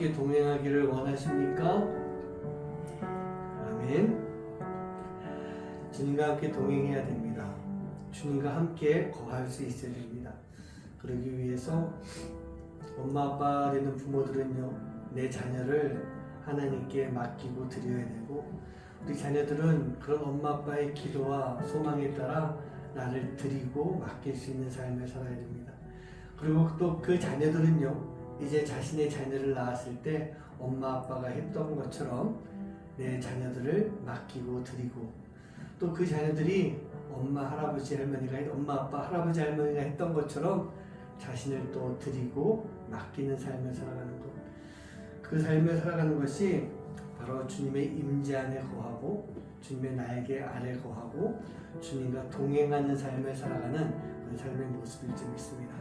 함께 동행하기를 원하십니까? 아멘. 주님과 함께 동행해야 됩니다. 주님과 함께 거할 수 있어야 됩니다. 그러기 위해서 엄마 아빠 되는 부모들은요, 내 자녀를 하나님께 맡기고 드려야 되고, 우리 자녀들은 그런 엄마 아빠의 기도와 소망에 따라 나를 드리고 맡길 수 있는 삶을 살아야 됩니다. 그리고 또 그 자녀들은요, 이제 자신의 자녀를 낳았을 때 엄마 아빠가 했던 것처럼 내 자녀들을 맡기고 드리고, 또 그 자녀들이 엄마 할아버지 할머니가 엄마 아빠 할아버지 할머니가 했던 것처럼 자신을 또 드리고 맡기는 삶을 살아가는 것, 그 삶을 살아가는 것이 바로 주님의 임재 안에 거하고 주님의 날개 아래 거하고 주님과 동행하는 삶을 살아가는 그 삶의 모습일 줄 믿습니다.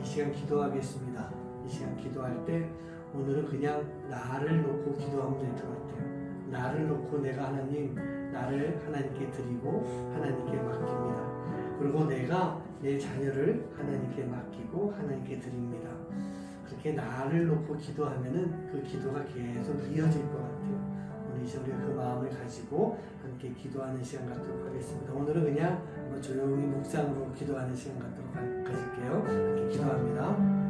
이 시간 기도하겠습니다. 이 시간 기도할 때 오늘은 그냥 나를 놓고 기도하면 될 것 같아요. 나를 놓고 내가 나를 하나님께 드리고 하나님께 맡깁니다. 그리고 내가 내 자녀를 하나님께 맡기고 하나님께 드립니다. 그렇게 나를 놓고 기도하면은 그 기도가 계속 이어질 것 같아요. 오늘 이 시간 우리가 그 마음을 가지고 함께 기도하는 시간 갖도록 하겠습니다. 오늘은 그냥 한번 조용히 묵상으로 기도하는 시간 갖도록 가질게요. 함께 기도합니다.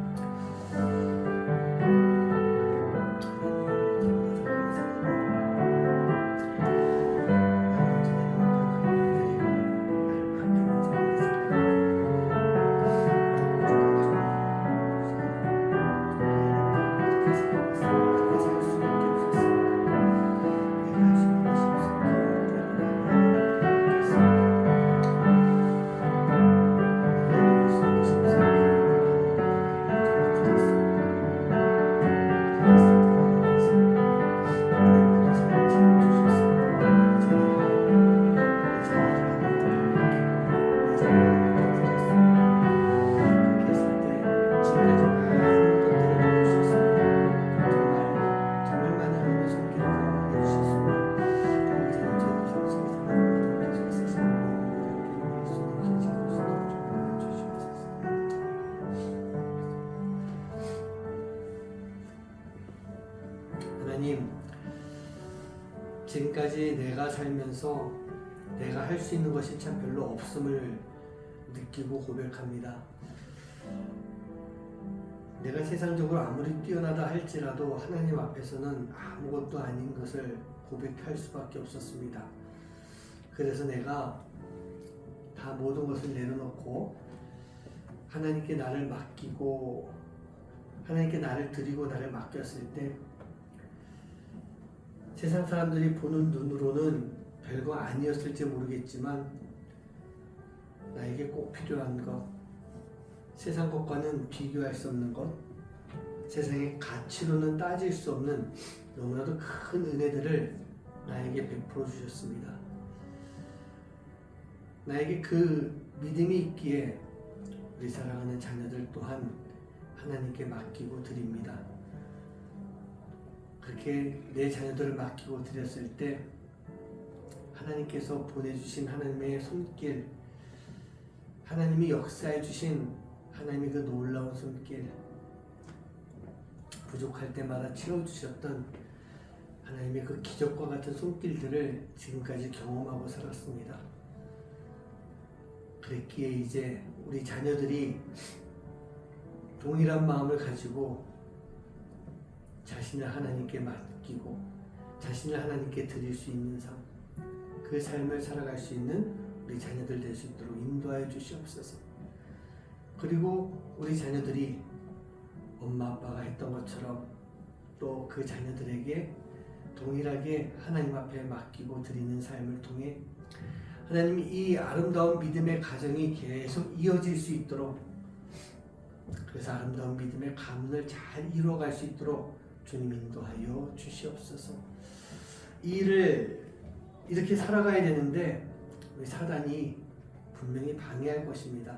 하나님, 지금까지 내가 살면서 내가 할 수 있는 것이 참 별로 없음을 느끼고 고백합니다. 내가 세상적으로 아무리 뛰어나다 할지라도 하나님 앞에서는 아무것도 아닌 것을 고백할 수밖에 없었습니다. 그래서 내가 다 모든 것을 내려놓고 하나님께 나를 맡기고 하나님께 나를 드리고 나를 맡겼을 때 세상 사람들이 보는 눈으로는 별거 아니었을지 모르겠지만 나에게 꼭 필요한 것, 세상 것과는 비교할 수 없는 것, 세상의 가치로는 따질 수 없는 너무나도 큰 은혜들을 나에게 베풀어 주셨습니다. 나에게 그 믿음이 있기에 우리 사랑하는 자녀들 또한 하나님께 맡기고 드립니다. 그렇게 내 자녀들을 맡기고 드렸을 때 하나님께서 보내주신 하나님의 손길, 하나님이 역사해 주신 하나님의 그 놀라운 손길, 부족할 때마다 채워주셨던 하나님의 그 기적과 같은 손길들을 지금까지 경험하고 살았습니다. 그랬기에 이제 우리 자녀들이 동일한 마음을 가지고 자신을 하나님께 맡기고 자신을 하나님께 드릴 수 있는 삶, 그 삶을 살아갈 수 있는 우리 자녀들 될 수 있도록 인도하여 주시옵소서. 그리고 우리 자녀들이 엄마 아빠가 했던 것처럼 또 그 자녀들에게 동일하게 하나님 앞에 맡기고 드리는 삶을 통해 하나님이 이 아름다운 믿음의 가정이 계속 이어질 수 있도록, 그래서 아름다운 믿음의 가문을 잘 이루어갈 수 있도록 주님 인도하여 주시옵소서. 이 일을 이렇게 살아가야 되는데 우리 사단이 분명히 방해할 것입니다.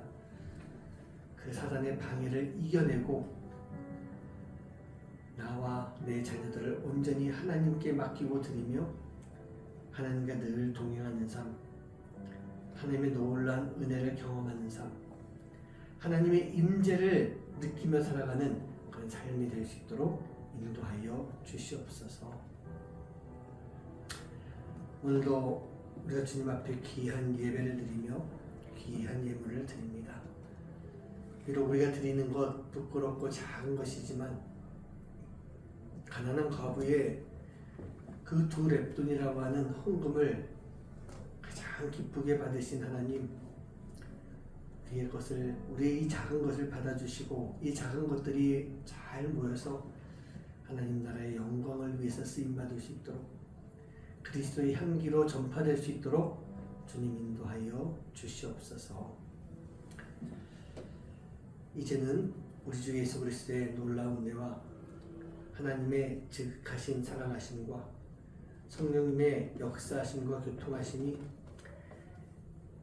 그 사단의 방해를 이겨내고 나와 내 자녀들을 온전히 하나님께 맡기고 드리며 하나님과 늘 동행하는 삶, 하나님의 놀라운 은혜를 경험하는 삶, 하나님의 임재를 느끼며 살아가는 그런 삶이 될 수 있도록 인도하여 주시옵소서. 오늘도 우리가 주님 앞에 귀한 예배를 드리며 귀한 예물을 드립니다. 비록 우리가 드리는 것 부끄럽고 작은 것이지만 가난한 과부의 그 2렙돈이라고 하는 헌금을 가장 기쁘게 받으신 하나님, 우리의 것을, 우리의 이 작은 것을 받아주시고 이 작은 것들이 잘 모여서 하나님 나라의 영광을 위해서 쓰임받을 수 있도록, 그리스도의 향기로 전파될 수 있도록 주님 인도하여 주시옵소서. 이제는 우리 주 예수 그리스도의 놀라운 은혜와 하나님의 즉하신 사랑하심과 성령님의 역사하심과 교통하심이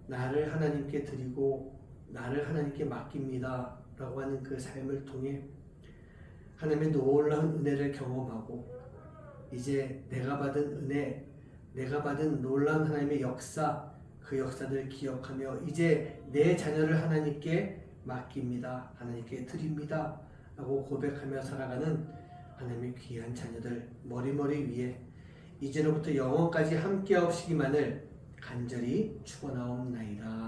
나를 하나님께 드리고 나를 하나님께 맡깁니다 라고 하는 그 삶을 통해 하나님의 놀라운 은혜를 경험하고, 이제 내가 받은 은혜, 내가 받은 놀라운 하나님의 역사, 그 역사들을 기억하며 이제 내 자녀를 하나님께 맡깁니다, 하나님께 드립니다 라고 고백하며 살아가는 하나님의 귀한 자녀들 머리머리 위에 이제로부터 영원까지 함께하시기만을 간절히 축원하옵나이다.